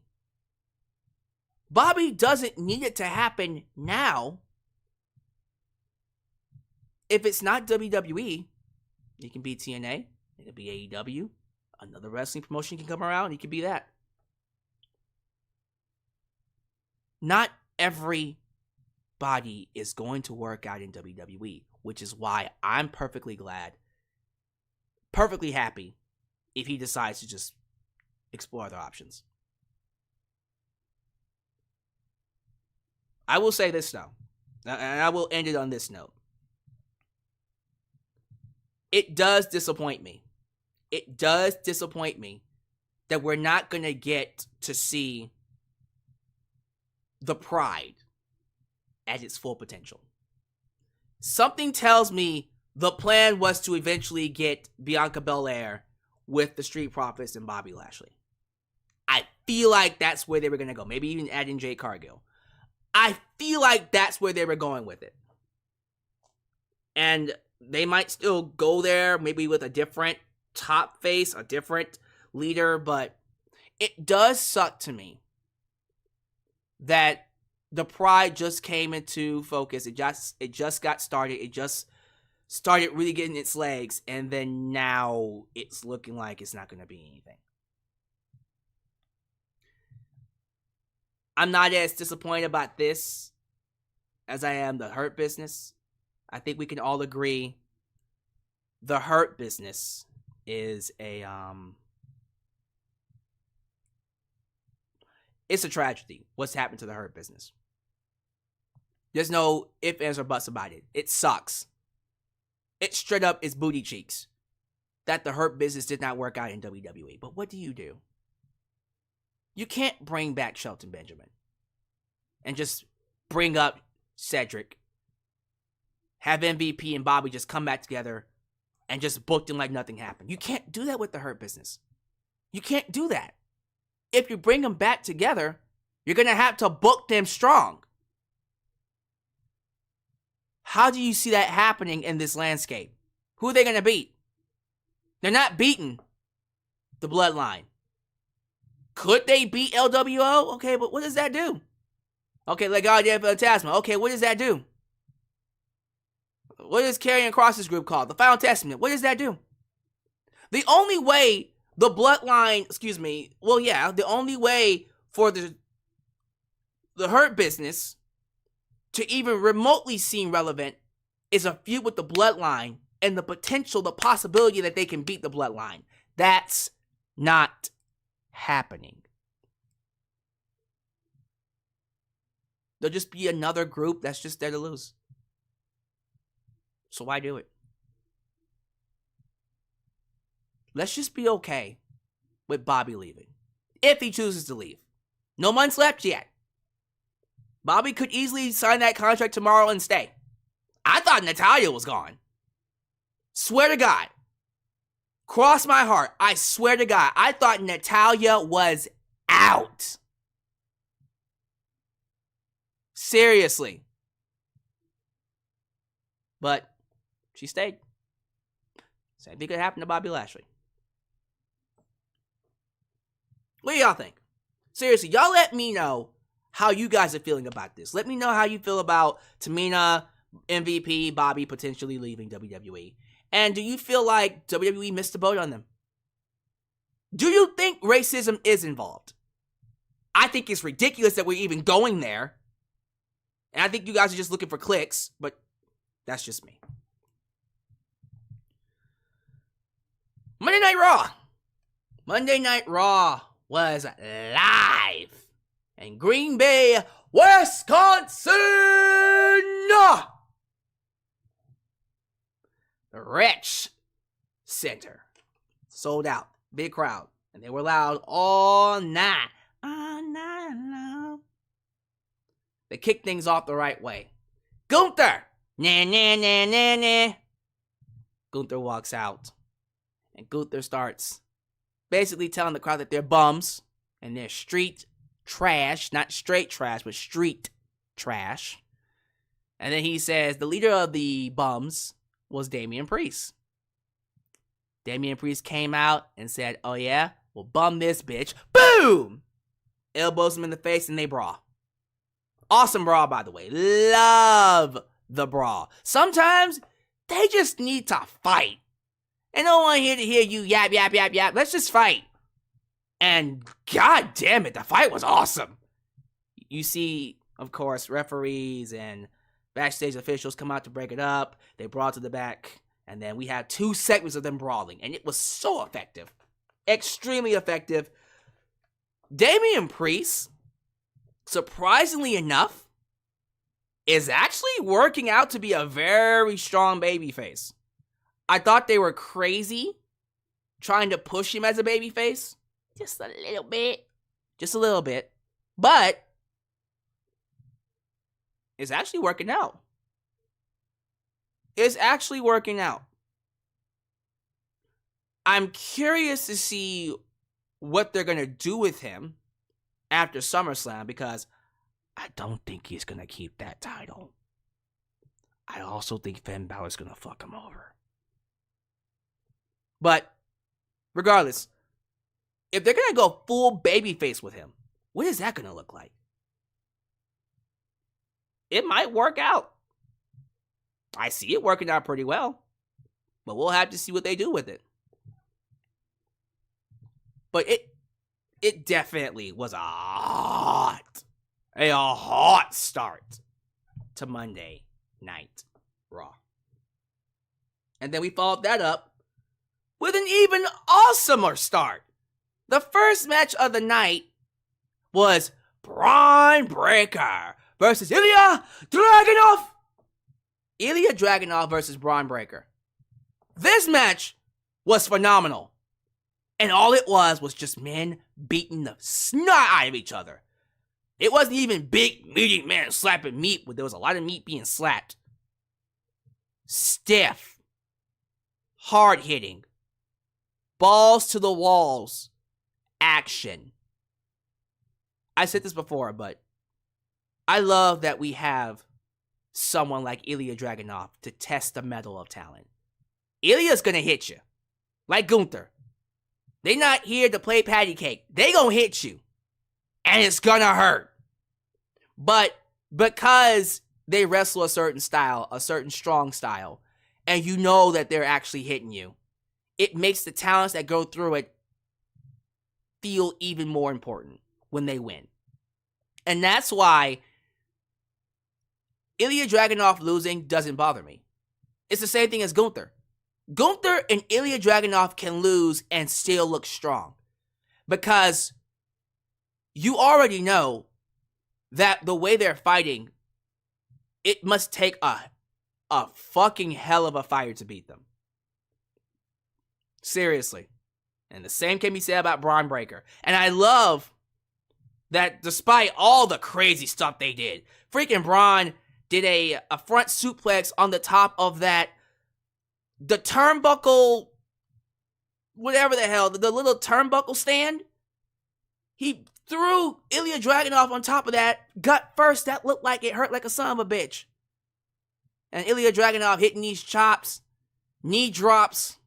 Bobby doesn't need it to happen now. If it's not WWE, it can be TNA, it can be AEW, another wrestling promotion can come around, it can be that. Not everybody is going to work out in WWE, which is why I'm perfectly glad, perfectly happy if he decides to just explore other options. I will say this though, and I will end it on this note. It does disappoint me. It does disappoint me that we're not going to get to see the Pride at its full potential. Something tells me the plan was to eventually get Bianca Belair with the Street Profits and Bobby Lashley. I feel like that's where they were going to go. Maybe even add in Jade Cargill. I feel like that's where they were going with it. And they might still go there, maybe with a different top face, a different leader, but it does suck to me that the Pride just came into focus. It just got started. It just started really getting its legs, and then now it's looking like it's not going to be anything. I'm not as disappointed about this as I am the Hurt Business. I think we can all agree the Hurt Business is it's a tragedy what's happened to the Hurt Business. There's no ifs, ands, or buts about it. It sucks. It straight up is booty cheeks that the Hurt Business did not work out in WWE. But what do? You can't bring back Shelton Benjamin and just bring up Cedric, have MVP and Bobby just come back together and just book them like nothing happened. You can't do that with the Hurt Business. You can't do that. If you bring them back together, you're going to have to book them strong. How do you see that happening in this landscape? Who are they going to beat? They're not beating the Bloodline. Could they beat LWO? Okay, but what does that do? Okay, Legado del Fantasma. Okay, what does that do? What is Karrion Kross's group called? The Final Testament. What does that do? The only way the Bloodline, the only way for the Hurt Business to even remotely seem relevant is a feud with the Bloodline and the potential, the possibility that they can beat the Bloodline. That's not happening. There'll just be another group that's just there to lose. So why do it? Let's just be okay with Bobby leaving. If he chooses to leave. No months left yet. Bobby could easily sign that contract tomorrow and stay. I thought Natalya was gone. Swear to God. Cross my heart. I swear to God. I thought Natalya was out. Seriously. But she stayed. Same thing could happen to Bobby Lashley. What do y'all think? Seriously, y'all let me know how you guys are feeling about this. Let me know how you feel about Tamina, MVP, Bobby potentially leaving WWE. And do you feel like WWE missed the boat on them? Do you think racism is involved? I think it's ridiculous that we're even going there. And I think you guys are just looking for clicks, but that's just me. Monday Night Raw. Monday Night Raw was live in Green Bay, Wisconsin. the Wretch Center. Sold out. Big crowd. And they were loud all night. All night long. They kicked things off the right way. Gunther! Nah, nah, nah, nah, nah. Gunther walks out. And Gunther starts basically telling the crowd that they're bums. And they're street trash. Not straight trash, but street trash. And then he says the leader of the bums was Damian Priest. Damian Priest came out and said, oh yeah? Well, bum this bitch. Boom! Elbows him in the face and they brawl. Awesome brawl, by the way. Love the brawl. Sometimes they just need to fight. And no one here to hear you yap, yap, yap, yap. Let's just fight. And god damn it, the fight was awesome. You see, of course, referees and backstage officials come out to break it up. They brawl to the back. And then we have 2 segments of them brawling. And it was so effective. Extremely effective. Damian Priest, surprisingly enough, is actually working out to be a very strong babyface. I thought they were crazy trying to push him as a babyface. Just a little bit. Just a little bit. But it's actually working out. It's actually working out. I'm curious to see what they're going to do with him after SummerSlam because I don't think he's going to keep that title. I also think Finn Balor's going to fuck him over. But regardless, if they're going to go full babyface with him, what is that going to look like? It might work out. I see it working out pretty well. But we'll have to see what they do with it. But it definitely was a hot start to Monday Night Raw. And then we followed that up with an even awesomer start. The first match of the night was Braun Breaker versus Ilya Dragunov. Ilya Dragunov versus Braun Breaker. This match was phenomenal. And all it was just men beating the snot out of each other. It wasn't even big, meaty men slapping meat, but there was a lot of meat being slapped. Stiff. Hard-hitting. Balls to the walls. Action. I said this before, but I love that we have someone like Ilya Dragunov to test the mettle of talent. Ilya's gonna hit you. Like Gunther. They not here to play patty cake. They gonna hit you. And it's gonna hurt. But because they wrestle a certain style, a certain strong style, and you know that they're actually hitting you, it makes the talents that go through it feel even more important when they win. And that's why Ilya Dragunov losing doesn't bother me. It's the same thing as Gunther. Gunther and Ilya Dragunov can lose and still look strong. Because you already know that the way they're fighting, it must take a fucking hell of a fighter to beat them. Seriously. And the same can be said about Braun Breaker. And I love that despite all the crazy stuff they did, freaking Braun did a front suplex on the top of the turnbuckle, whatever the hell, the little turnbuckle stand. He threw Ilya Dragunov on top of that, gut first. That looked like it hurt like a son of a bitch. And Ilya Dragunov hitting these chops, knee drops.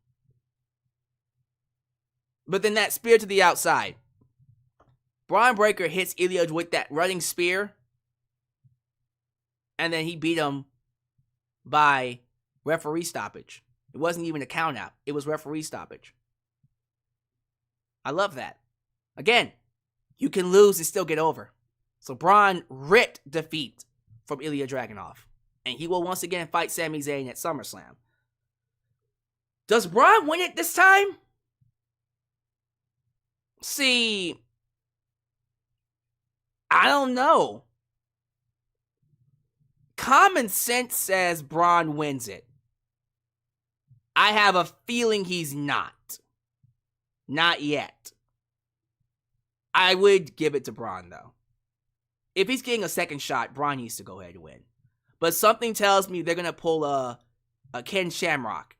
But then that spear to the outside. Braun Breaker hits Ilya with that running spear. And then he beat him by referee stoppage. It wasn't even a count out. It was referee stoppage. I love that. Again, you can lose and still get over. So Braun ripped defeat from Ilya Dragunov. And he will once again fight Sami Zayn at SummerSlam. Does Braun win it this time? See, I don't know. Common sense says Braun wins it. I have a feeling he's not. Not yet. I would give it to Braun, though. If he's getting a second shot, Braun needs to go ahead and win. But something tells me they're going to pull a Ken Shamrock,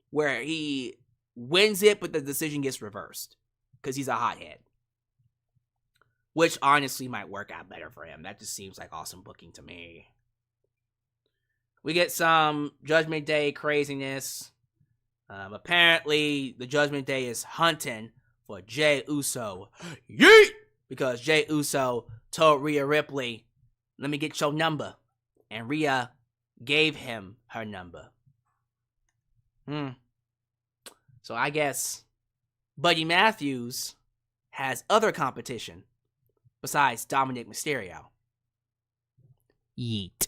where he wins it, but the decision gets reversed, because he's a hothead. Which honestly might work out better for him. That just seems like awesome booking to me. We get some Judgment Day craziness. Apparently, the Judgment Day is hunting for Jey Uso. Yeet! Because Jey Uso told Rhea Ripley, let me get your number. And Rhea gave him her number. So I guess Buddy Matthews has other competition besides Dominic Mysterio. Yeet.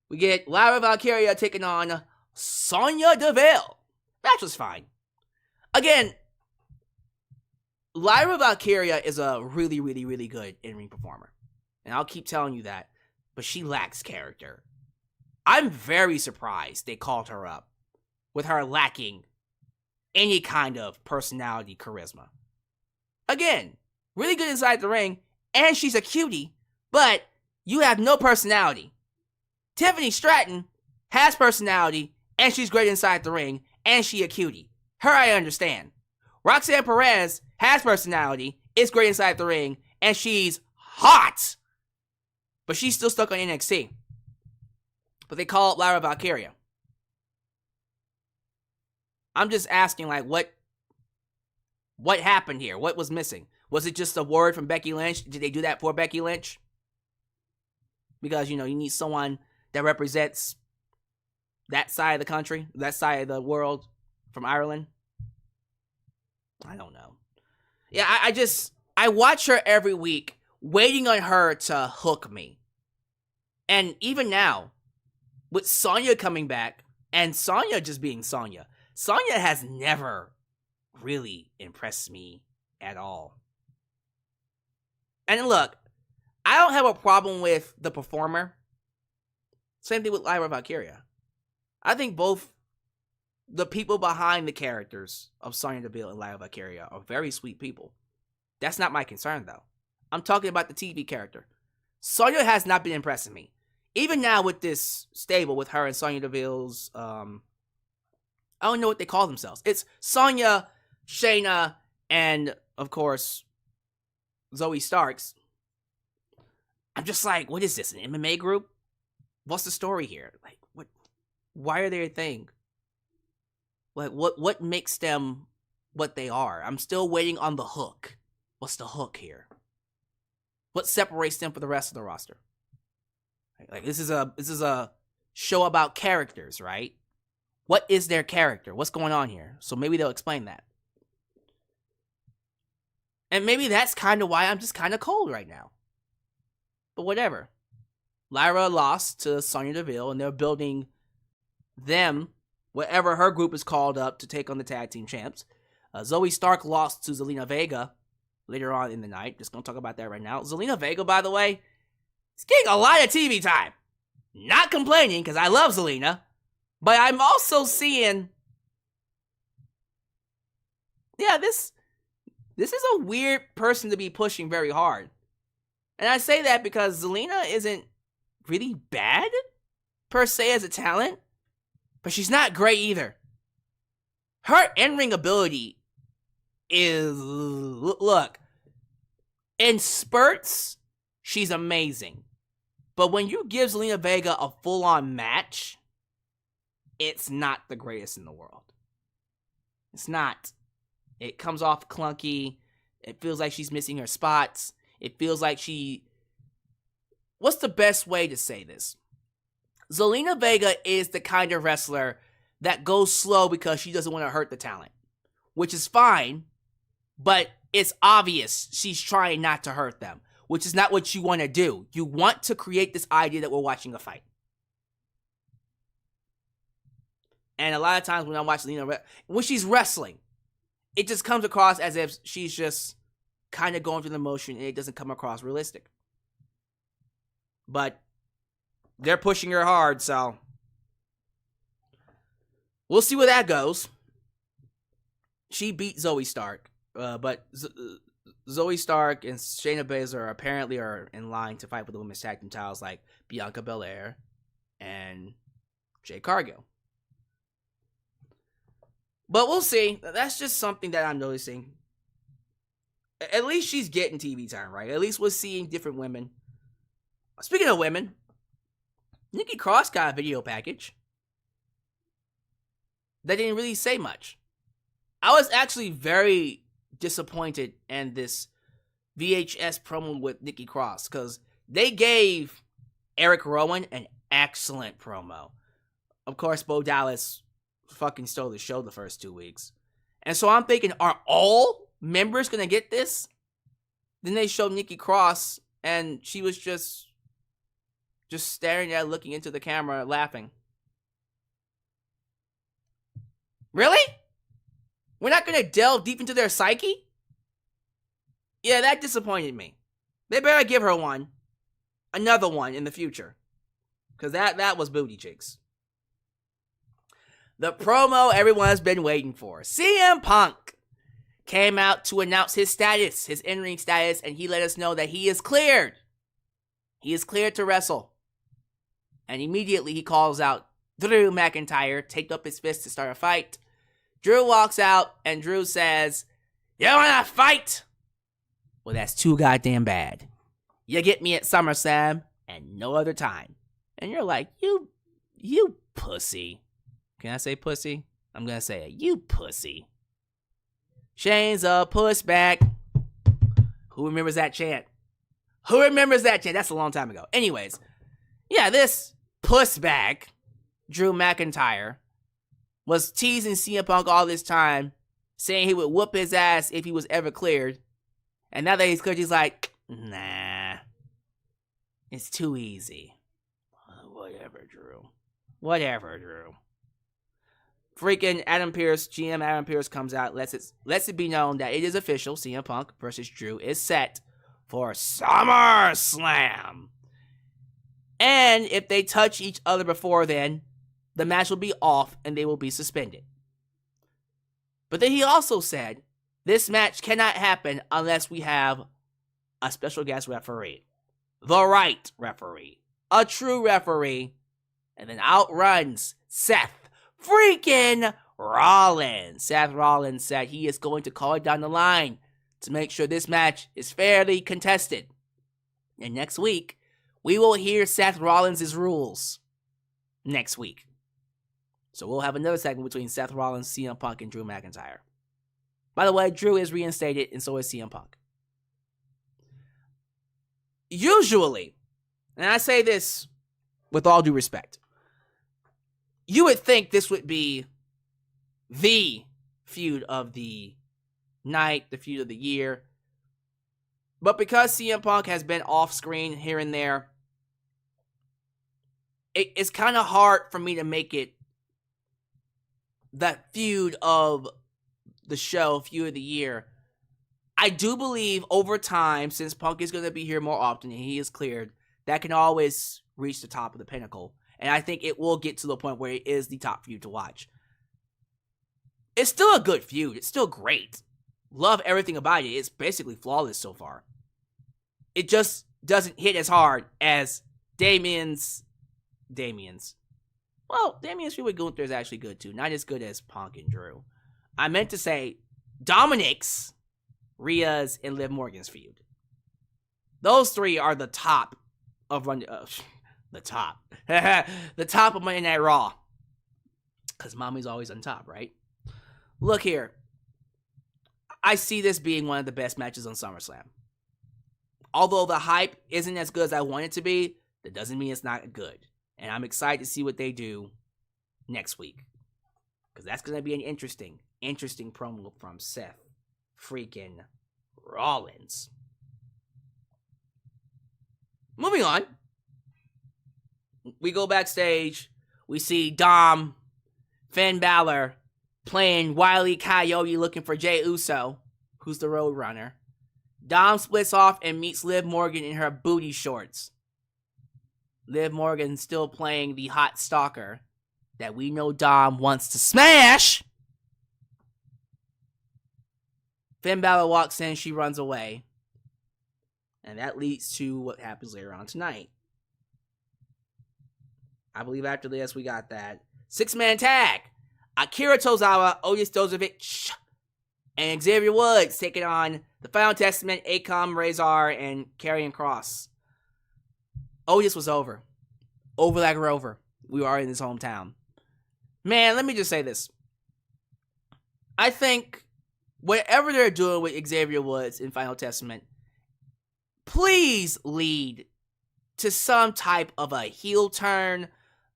We get Lyra Valkyria taking on Sonya Deville. Match was fine. Again, Lyra Valkyria is a really, really, really good in-ring performer. And I'll keep telling you that. But she lacks character. I'm very surprised they called her up with her lacking any kind of personality, charisma. Again, really good inside the ring, and she's a cutie, but you have no personality. Tiffany Stratton has personality, and she's great inside the ring, and she a cutie. Her I understand. Roxanne Perez has personality, is great inside the ring, and she's hot. But she's still stuck on NXT. But they call it Lyra Valkyria. I'm just asking, like, what happened here? What was missing? Was it just a word from Becky Lynch? Did they do that for Becky Lynch? Because, you need someone that represents that side of the country, that side of the world from Ireland. I don't know. Yeah, I watch her every week, waiting on her to hook me. And even now, with Sonya coming back, and Sonya just being Sonya, Sonya has never really impressed me at all. And look, I don't have a problem with the performer. Same thing with Lyra Valkyria. I think both the people behind the characters of Sonya Deville and Lyra Valkyria are very sweet people. That's not my concern, though. I'm talking about the TV character. Sonya has not been impressing me. Even now with this stable, with her and Sonya Deville's, I don't know what they call themselves. It's Sonya, Shayna, and, of course, Zoe Starks. I'm just like, what is this, an MMA group? What's the story here? Like, what? Why are they a thing? Like, what makes them what they are? I'm still waiting on the hook. What's the hook here? What separates them from the rest of the roster? Like, this is a show about characters, right? What is their character? What's going on here? So maybe they'll explain that. And maybe that's kind of why I'm just kind of cold right now. But whatever. Lyra lost to Sonya Deville, and they're building them, whatever her group is called up, to take on the tag team champs. Zoe Stark lost to Zelina Vega later on in the night. Just going to talk about that right now. Zelina Vega, by the way, is getting a lot of TV time. Not complaining, because I love Zelina. But I'm also seeing, yeah, this is a weird person to be pushing very hard. And I say that because Zelina isn't really bad, per se, as a talent. But she's not great either. Her in-ring ability is, look, in spurts, she's amazing. But when you give Zelina Vega a full-on match, it's not the greatest in the world. It's not. It comes off clunky. It feels like she's missing her spots. It feels like what's the best way to say this? Zelina Vega is the kind of wrestler that goes slow because she doesn't want to hurt the talent, which is fine, but it's obvious she's trying not to hurt them, which is not what you want to do. You want to create this idea that we're watching a fight. And a lot of times when I watch Zelina, when she's wrestling, it just comes across as if she's just kind of going through the motion, and it doesn't come across realistic. But they're pushing her hard, so We'll see where that goes. She beat Zoe Stark, but Zoe Stark and Shayna Baszler apparently are in line to fight for the women's tag team titles, like Bianca Belair and Jade Cargill. But we'll see. That's just something that I'm noticing. At least she's getting TV time, right? At least we're seeing different women. Speaking of women, Nikki Cross got a video package that didn't really say much. I was actually very disappointed in this VHS promo with Nikki Cross because they gave Eric Rowan an excellent promo. Of course, Bo Dallas fucking stole the show the first 2 weeks. And so I'm thinking, are all members going to get this? Then they showed Nikki Cross and she was just staring at, looking into the camera, laughing. Really? We're not going to delve deep into their psyche? Yeah, that disappointed me. They better give her one. Another one in the future. Because that was booty cheeks. The promo everyone has been waiting for. CM Punk came out to announce his status, his in-ring status, and he let us know that he is cleared. He is cleared to wrestle. And immediately he calls out Drew McIntyre, taped up his fist to start a fight. Drew walks out, and Drew says, "You wanna fight? Well, that's too goddamn bad. You get me at SummerSlam, and no other time." And you're like, you pussy. Can I say pussy? I'm gonna say it. You pussy. Shane's a pussback. Who remembers that chant? Who remembers that chant? That's a long time ago. Anyways, yeah, this pussback, Drew McIntyre, was teasing CM Punk all this time, saying he would whoop his ass if he was ever cleared. And now that he's cleared, he's like, nah, it's too easy. Whatever, Drew. Whatever, Drew. Freaking Adam Pearce, GM Adam Pearce comes out, lets it be known that it is official. CM Punk versus Drew is set for SummerSlam. And if they touch each other before then, the match will be off and they will be suspended. But then he also said, this match cannot happen unless we have a special guest referee. The right referee. A true referee. And then outruns Seth freaking Rollins. Seth Rollins said he is going to call it down the line to make sure this match is fairly contested. And next week, we will hear Seth Rollins' rules. Next week. So we'll have another segment between Seth Rollins, CM Punk, and Drew McIntyre. By the way, Drew is reinstated, and so is CM Punk. Usually, and I say this with all due respect, you would think this would be the feud of the night, the feud of the year. But because CM Punk has been off screen here and there, it's kind of hard for me to make it that feud of the show, feud of the year. I do believe over time, since Punk is going to be here more often and he is cleared, that can always reach the top of the pinnacle. And I think it will get to the point where it is the top feud to watch. It's still a good feud. It's still great. Love everything about it. It's basically flawless so far. It just doesn't hit as hard as Damien's. Well, Damien's feud with Gunther is actually good too. Not as good as Punk and Drew. I meant to say Dominic's, Rhea's, and Liv Morgan's feud. Those three are the top of the top. The top of Monday Night Raw. Because mommy's always on top, right? Look here. I see this being one of the best matches on SummerSlam. Although the hype isn't as good as I want it to be, that doesn't mean it's not good. And I'm excited to see what they do next week. Because that's going to be an interesting promo from Seth freaking Rollins. Moving on. We go backstage. We see Dom, Finn Balor, playing Wile E. Coyote looking for Jey Uso, who's the Roadrunner. Dom splits off and meets Liv Morgan in her booty shorts. Liv Morgan still playing the hot stalker. that we know Dom wants to smash. Finn Balor walks in, she runs away. And that leads to what happens later on tonight. I believe after this, we got that 6-man tag. Akira Tozawa, Otis Tozawa, and Xavier Woods taking on the Final Testament, Akam Rezar, and Karrion Kross. Otis was over. Over like Rover. We are in his hometown. Man, let me just say this. I think whatever they're doing with Xavier Woods in Final Testament, please lead to some type of a heel turn,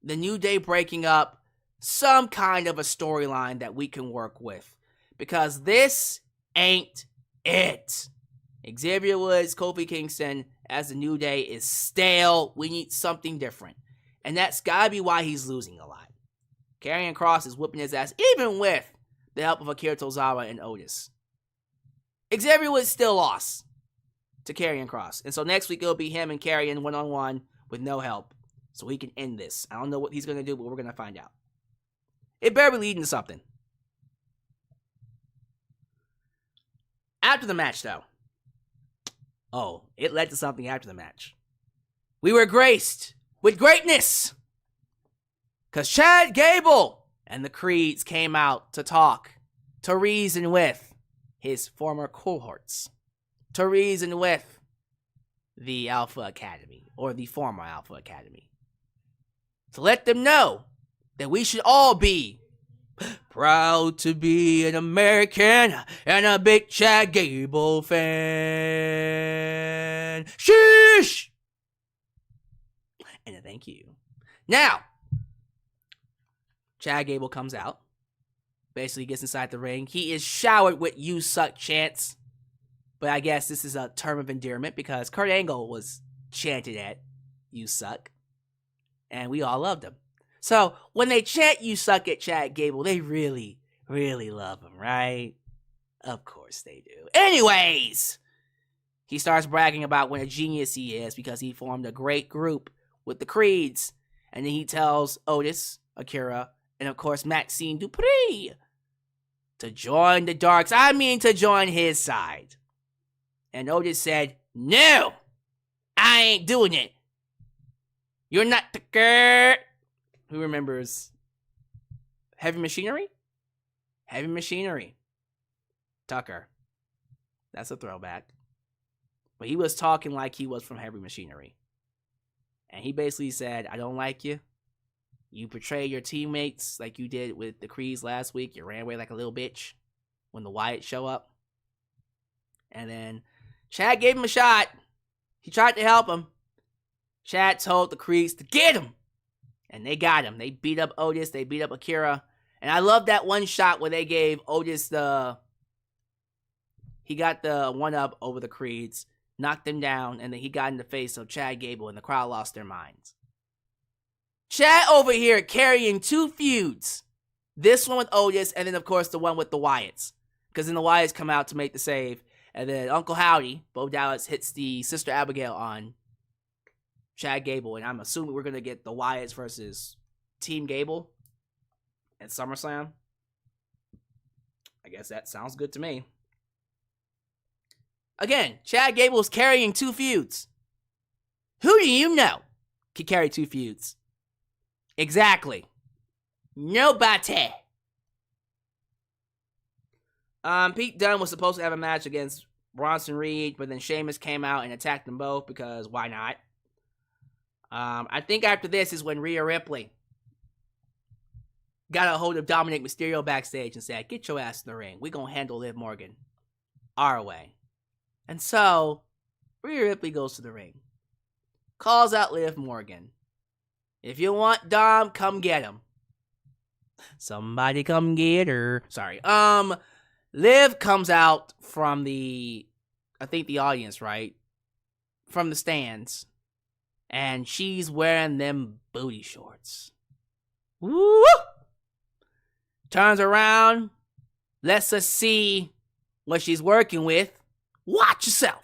the New Day breaking up, some kind of a storyline that we can work with. Because this ain't it. Xavier Woods, Kofi Kingston as the New Day is stale. We need something different. And that's gotta be why he's losing a lot. Karrion Kross is whipping his ass, even with the help of Akira Tozawa and Otis. Xavier Woods still lost to Karrion Kross. And so next week it'll be him and Karrion one-on-one with no help. So he can end this. I don't know what he's going to do, but we're going to find out. It better be leading to something. After the match, though. Oh, it led to something after the match. We were graced with greatness. Because Chad Gable and the Creeds came out to talk, to reason with his former cohorts, to reason with the Alpha Academy, or the former Alpha Academy. To let them know that we should all be proud to be an American and a big Chad Gable fan. Sheesh! And a thank you. Now, Chad Gable comes out, basically gets inside the ring. He is showered with "you suck" chants. But I guess this is a term of endearment because Kurt Angle was chanted at "you suck." And we all loved him. So when they chant "you suck" at Chad Gable, they really, really love him, right? Of course they do. Anyways, he starts bragging about what a genius he is because he formed a great group with the Creeds. And then he tells Otis, Akira, and of course Maxine Dupree to join the dark side. I mean, to join his side. And Otis said, "No, I ain't doing it. You're not the girl." Who remembers Heavy Machinery? Heavy Machinery. Tucker. That's a throwback. But he was talking like he was from Heavy Machinery. And he basically said, "I don't like you. You portray your teammates like you did with the Creeds last week. You ran away like a little bitch when the Wyatts show up." And then Chad gave him a shot. He tried to help him. Chad told the Creeds to get him. And they got him. They beat up Otis. They beat up Akira. And I love that one shot where they gave Otis he got the one-up over the Creeds, knocked him down, and then he got in the face of Chad Gable, and the crowd lost their minds. Chad over here carrying two feuds. This one with Otis, and then, of course, the one with the Wyatts. Because then the Wyatts come out to make the save. And then Uncle Howdy, Bo Dallas, hits the Sister Abigail on Chad Gable. And I'm assuming we're going to get the Wyatts versus Team Gable at SummerSlam. I guess that sounds good to me. Again, Chad Gable is carrying two feuds. Who do you know can carry two feuds? Exactly. Nobody. Pete Dunne was supposed to have a match against Bronson Reed, but then Sheamus came out and attacked them both because why not? I think after this is when Rhea Ripley got a hold of Dominic Mysterio backstage and said, "Get your ass in the ring. We're going to handle Liv Morgan our way." And so, Rhea Ripley goes to the ring. Calls out Liv Morgan. "If you want Dom, come get him." Somebody come get her. Sorry. Liv comes out from the audience, right? From the stands. And she's wearing them booty shorts. Woo! Turns around. Lets us see what she's working with. Watch yourself.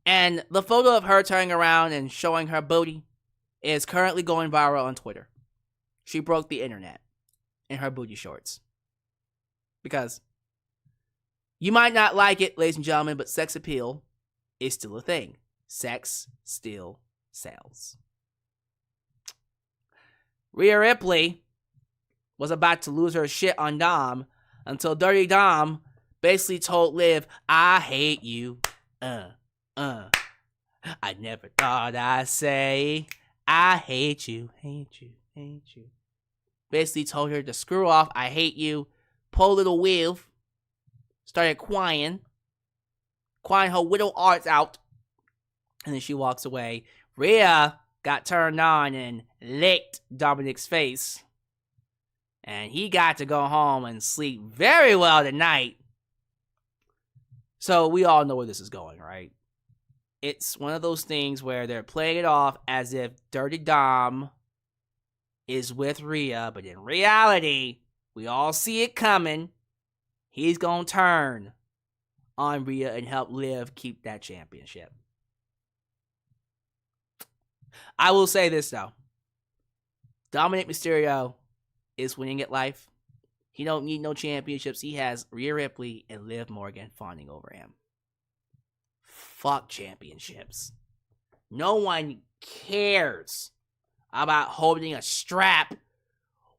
And the photo of her turning around and showing her booty is currently going viral on Twitter. she broke the internet in her booty shorts. Because you might not like it, ladies and gentlemen, but sex appeal is still a thing. Sex still sells. Rhea Ripley was about to lose her shit on Dom until Dirty Dom basically told Liv, I hate you. I never thought I'd say, I hate you, hate you, hate you. Basically told her to screw off, I hate you. Pull a little wave. Started crying her widow arts out. And then she walks away. Rhea got turned on and licked Dominic's face. And he got to go home and sleep very well tonight. So we all know where this is going, right? It's one of those things where they're playing it off as if Dirty Dom is with Rhea. But in reality, we all see it coming. He's going to turn on Rhea and help Liv keep that championship. I will say this, though. Dominic Mysterio is winning at life. He don't need no championships. He has Rhea Ripley and Liv Morgan fawning over him. Fuck championships. No one cares about holding a strap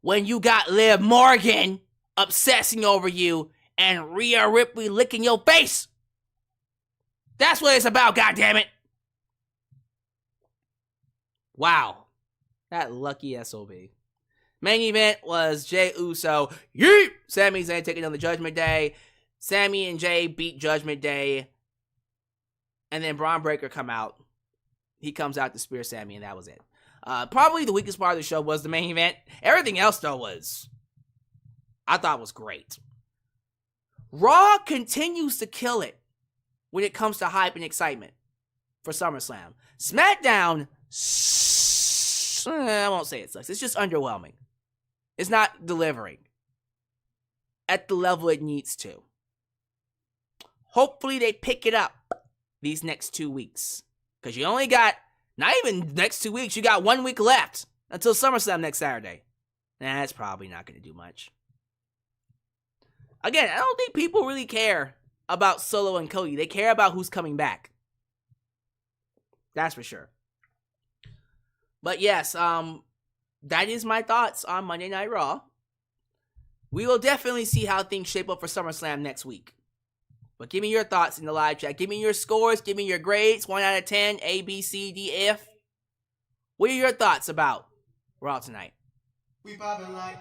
when you got Liv Morgan obsessing over you and Rhea Ripley licking your face. That's what it's about, goddammit. Wow. That lucky SOB. Main event was Jey Uso. Yeet! Sami Zayn taking on the Judgment Day. Sami and Jey beat Judgment Day. And then Braun Breaker come out. He comes out to spear Sami, and that was it. Probably the weakest part of the show was the main event. Everything else, though, I thought was great. Raw continues to kill it when it comes to hype and excitement for SummerSlam. SmackDown, I won't say it sucks. It's just underwhelming. It's not delivering at the level it needs to. Hopefully they pick it up these next 2 weeks. Because you only got, not even next 2 weeks, you got 1 week left until SummerSlam next Saturday. That's probably not going to do much. Again, I don't think people really care about Solo and Cody. They care about who's coming back. That's for sure. But yes, that is my thoughts on Monday Night Raw. We will definitely see how things shape up for SummerSlam next week. But give me your thoughts in the live chat. Give me your scores. Give me your grades. 1 out of 10. A, B, C, D, F. What are your thoughts about Raw tonight? We poppin' like,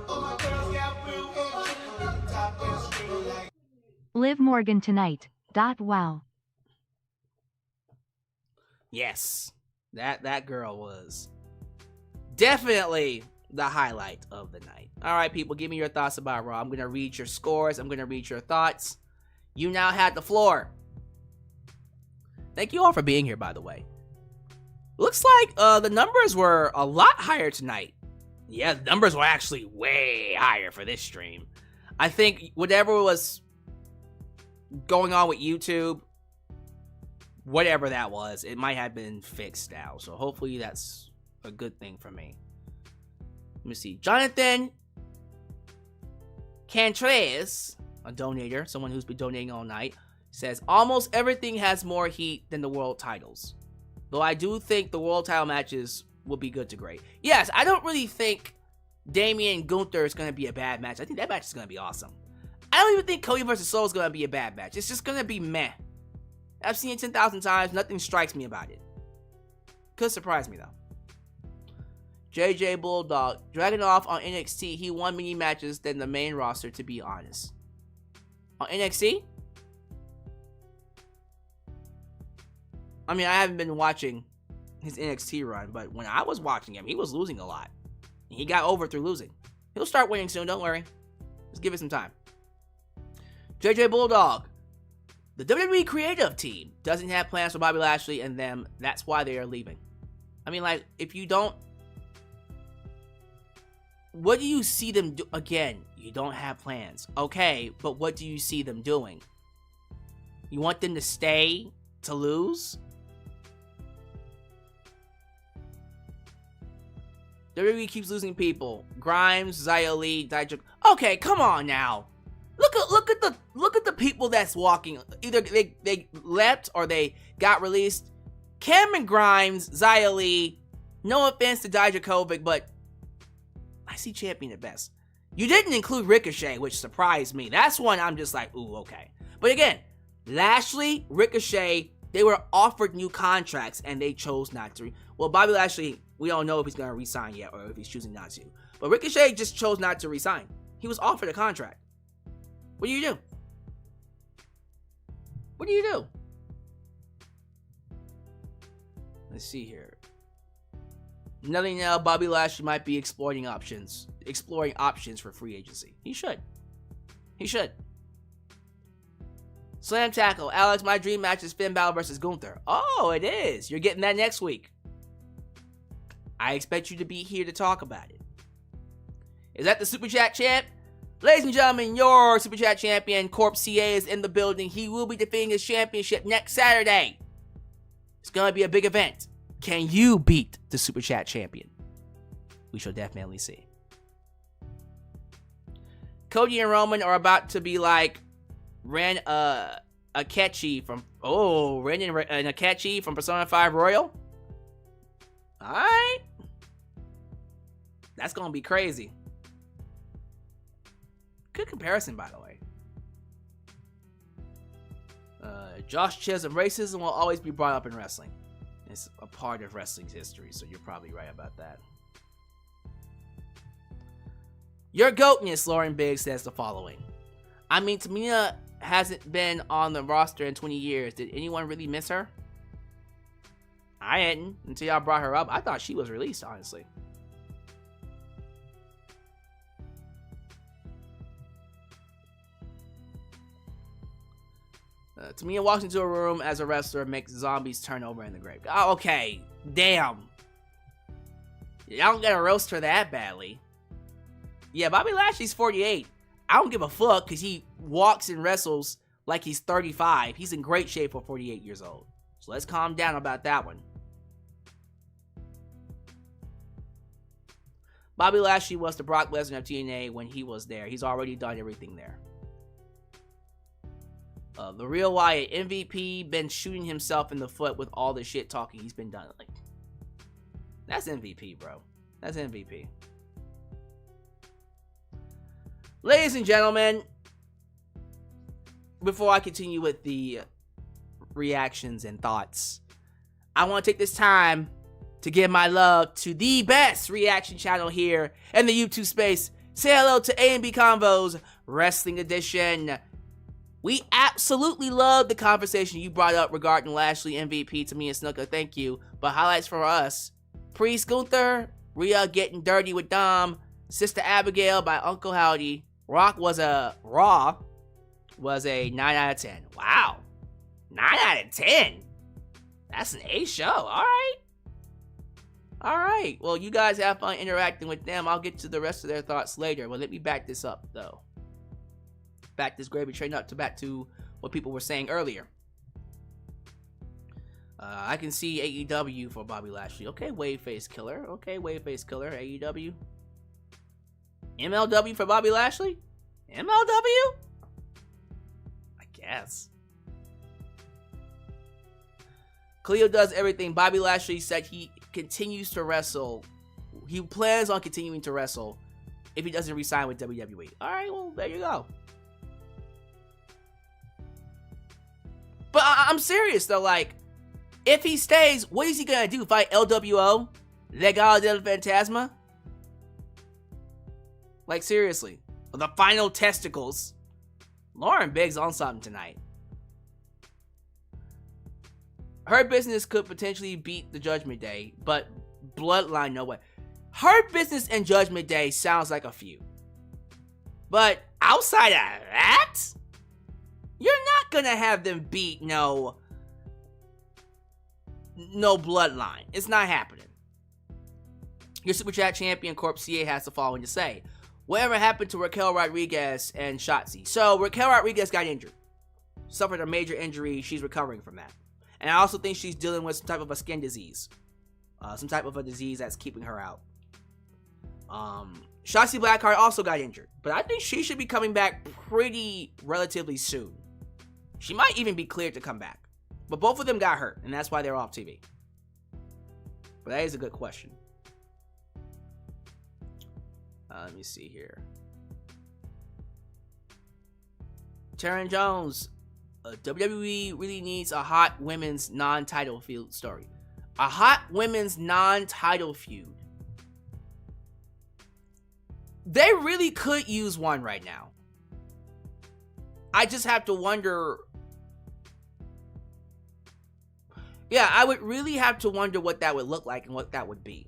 oh my girls got real like. Liv Morgan tonight. Wow. Yes. That girl was definitely the highlight of the night. All right, people, give me your thoughts about Raw. I'm going to read your scores. I'm going to read your thoughts. You now have the floor. Thank you all for being here, by the way. Looks like the numbers were a lot higher tonight. Yeah, the numbers were actually way higher for this stream. I think whatever was going on with YouTube, whatever that was, it might have been fixed now. So hopefully that's a good thing for me. Let me see. Jonathan Cantres, a donator, someone who's been donating all night, says, almost everything has more heat than the world titles. Though I do think the world title matches will be good to great. Yes, I don't really think Damian Gunther is going to be a bad match. I think that match is going to be awesome. I don't even think Cody vs. Solo is going to be a bad match. It's just going to be meh. I've seen it 10,000 times. Nothing strikes me about it. Could surprise me, though. JJ Bulldog. Dragunov on NXT. He won many matches than the main roster, to be honest. On NXT? I mean, I haven't been watching his NXT run, but when I was watching him, he was losing a lot. He got over through losing. He'll start winning soon, don't worry. Just give it some time. JJ Bulldog. The WWE creative team doesn't have plans for Bobby Lashley and them. That's why they are leaving. I mean, like, if you don't... What do you see them do? Again, you don't have plans. Okay, but what do you see them doing? You want them to stay to lose? WWE keeps losing people. Grimes, Xia Li, Dijak. Okay, come on now. Look at the people that's walking. Either they left or they got released. Cameron Grimes, Xia Li. No offense to Dijakovic, but I see champion at best. You didn't include Ricochet, which surprised me. That's one I'm just like, ooh, okay. But again, Lashley, Ricochet, they were offered new contracts and they chose not to. Well, Bobby Lashley, we don't know if he's going to resign yet or if he's choosing not to. But Ricochet just chose not to resign. He was offered a contract. What do you do? What do you do? Let's see here. Nothing now, Bobby Lashley might be exploring options for free agency. He should. Slam Tackle. Alex, my dream match is Finn Balor versus Gunther. Oh, it is. You're getting that next week. I expect you to be here to talk about it. Is that the Super Chat champ? Ladies and gentlemen, your Super Chat champion, Corp CA, is in the building. He will be defending his championship next Saturday. It's going to be a big event. Can you beat the Super Chat champion? We shall definitely see. Cody and Roman are about to be like Ren Akechi from Akechi from Persona 5 Royal. Alright. That's gonna be crazy. Good comparison, by the way. Josh Chisholm, racism will always be brought up in wrestling. It's a part of wrestling's history, so you're probably right about that. Your goatness, Lauren Biggs, says the following. I mean, Tamina hasn't been on the roster in 20 years. Did anyone really miss her? I hadn't until y'all brought her up. I thought she was released, honestly. Tamina walks into a room as a wrestler and makes zombies turn over in the grave. Oh, okay. Damn. Y'all don't gotta roast her that badly. Yeah, Bobby Lashley's 48. I don't give a fuck because he walks and wrestles like he's 35. He's in great shape for 48 years old. So let's calm down about that one. Bobby Lashley was the Brock Lesnar of TNA when he was there. He's already done everything there. The Real Wyatt, MVP, been shooting himself in the foot with all the shit talking he's been done. Like, that's MVP, bro. That's MVP. Ladies and gentlemen, before I continue with the reactions and thoughts, I want to take this time to give my love to the best reaction channel here in the YouTube space. Say hello to A&B Convos Wrestling Edition. We absolutely love the conversation you brought up regarding Lashley MVP to me and Snuka. Thank you. But highlights for us: Priest Gunther, Rhea getting dirty with Dom, Sister Abigail by Uncle Howdy. Raw was a 9 out of 10. Wow. 9 out of 10. That's an A show. Alright. Well, you guys have fun interacting with them. I'll get to the rest of their thoughts later. But let me back this up, though. Back this gravy train up to back to what people were saying earlier. I can see AEW for Bobby Lashley. Okay, Waveface Killer. AEW. MLW for Bobby Lashley? MLW? I guess. Cleo does everything. Bobby Lashley said he continues to wrestle. He plans on continuing to wrestle if he doesn't resign with WWE. Alright, well, there you go. But I'm serious, though. Like, if he stays, what is he gonna do? Fight LWO? Legado del Fantasma? Like, seriously. The final testicles. Lauren Biggs on something tonight. Hurt Business could potentially beat the Judgment Day, but Bloodline, no way. Hurt Business and Judgment Day sounds like a feud. But outside of that, you're not gonna have them beat no Bloodline. It's not happening. Your Super Chat champion, Corp CA, has the following to say. Whatever happened to Raquel Rodriguez and Shotzi? So, Raquel Rodriguez got injured. Suffered a major injury. She's recovering from that. And I also think she's dealing with some type of a skin disease. Some type of a disease that's keeping her out. Shotzi Blackheart also got injured, but I think she should be coming back pretty relatively soon. She might even be cleared to come back. But both of them got hurt, and that's why they're off TV. But that is a good question. Let me see here. Taryn Jones. WWE really needs a hot women's non-title feud story. A hot women's non-title feud. They really could use one right now. I just have to wonder. Yeah, I would really have to wonder what that would look like and what that would be.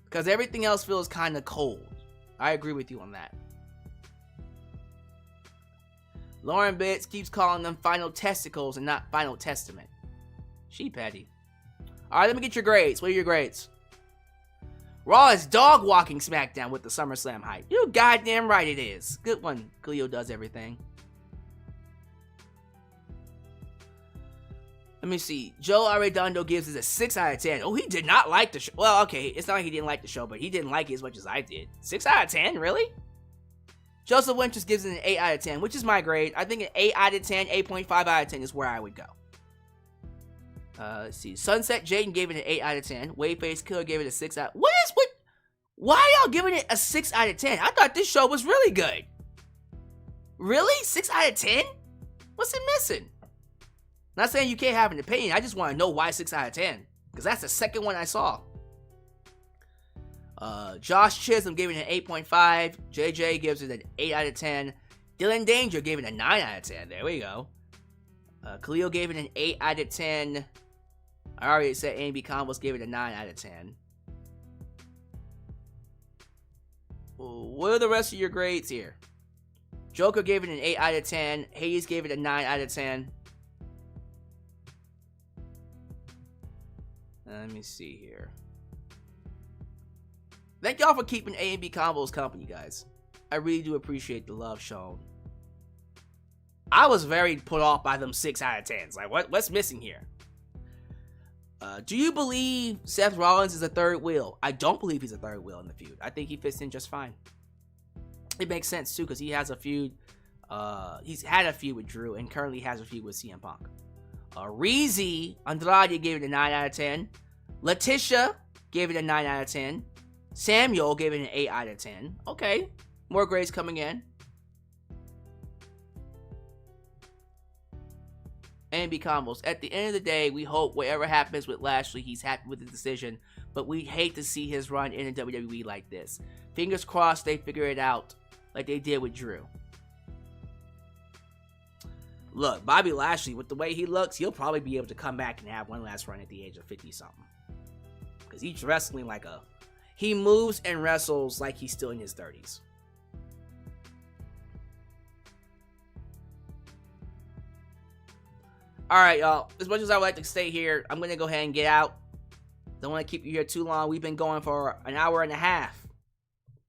Because everything else feels kind of cold. I agree with you on that. Lauren Bitts keeps calling them final testicles and not final testament. She petty. Alright, let me get your grades. What are your grades? Raw is dog walking SmackDown with the SummerSlam hype. You're goddamn right it is. Good one. Cleo does everything. Let me see. Joe Arredondo gives it a 6 out of 10. Oh, he did not like the show. Well, okay, it's not like he didn't like the show, but he didn't like it as much as I did. 6 out of 10? Really? Joseph Winters gives it an 8 out of 10, which is my grade. I think an 8 out of 10, 8.5 out of 10 is where I would go. Let's see. Sunset Jaden gave it an 8 out of 10. Wayface Killer gave it a 6 out. Why are y'all giving it a 6 out of 10? I thought this show was really good. Really? 6 out of 10? What's it missing? Not saying you can't have an opinion. I just want to know why 6 out of 10. Because that's the second one I saw. Josh Chisholm gave it an 8.5. JJ gives it an 8 out of 10. Dylan Danger gave it a 9 out of 10. There we go. Khalil gave it an 8 out of 10. I already said A&B Combos gave it a 9 out of 10. What are the rest of your grades here? Joker gave it an 8 out of 10. Hades gave it a 9 out of 10. Let me see here. Thank y'all for keeping A&B Combos company, guys. I really do appreciate the love shown. I was very put off by them 6 out of 10s. Like, what's missing here? Do you believe Seth Rollins is a third wheel? I don't believe he's a third wheel in the feud. I think he fits in just fine. It makes sense, too, because he has a feud. He's had a feud with Drew and currently has a feud with CM Punk. Reezy Andrade gave it a 9 out of 10. Letitia gave it a 9 out of 10. Samuel gave it an 8 out of 10. Okay, more grades coming in. A&B Combos. At the end of the day, we hope whatever happens with Lashley, he's happy with the decision. But we hate to see his run in the WWE like this. Fingers crossed they figure it out like they did with Drew. Look, Bobby Lashley, with the way he looks, he'll probably be able to come back and have one last run at the age of 50-something. Because he's wrestling like a... He moves and wrestles like he's still in his 30s. Alright, y'all. As much as I would like to stay here, I'm going to go ahead and get out. Don't want to keep you here too long. We've been going for an hour and a half.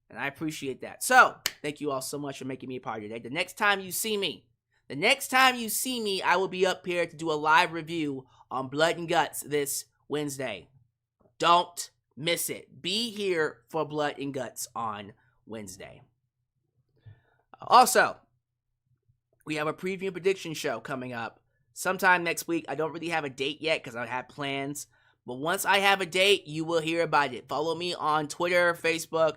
And I appreciate that. So, thank you all so much for making me a part of your day. The next time you see me, I will be up here to do a live review on Blood and Guts this Wednesday. Don't miss it. Be here for Blood and Guts on Wednesday. Also, we have a preview and prediction show coming up sometime next week. I don't really have a date yet because I have plans. But once I have a date, you will hear about it. Follow me on Twitter, Facebook.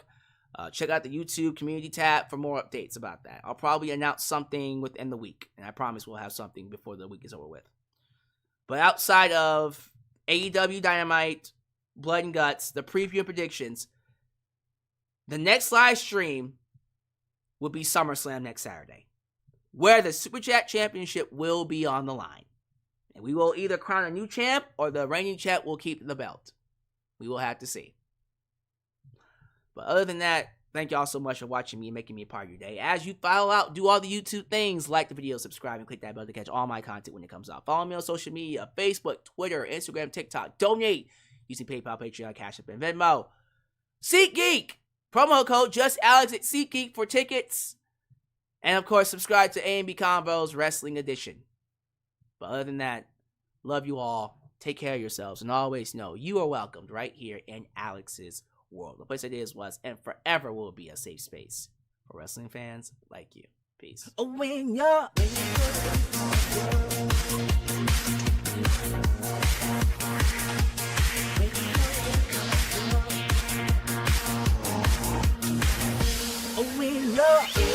Check out the YouTube community tab for more updates about that. I'll probably announce something within the week. And I promise we'll have something before the week is over with. But outside of AEW Dynamite, Blood and Guts, the preview and predictions, the next live stream will be SummerSlam next Saturday, where the Super Chat Championship will be on the line. And we will either crown a new champ or the reigning champ will keep the belt. We will have to see. But other than that, thank y'all so much for watching me and making me a part of your day. As you file out, do all the YouTube things, like the video, subscribe, and click that bell to catch all my content when it comes out. Follow me on social media, Facebook, Twitter, Instagram, TikTok. Donate using PayPal, Patreon, Cashapp, and Venmo. SeatGeek! Promo code JustAlex at SeatGeek for tickets. And of course, subscribe to A&B Combos Wrestling Edition. But other than that, love you all. Take care of yourselves. And always know you are welcomed right here in Alex's world. The place it is, was, and forever will be a safe space for wrestling fans like you. Peace. When you're when you're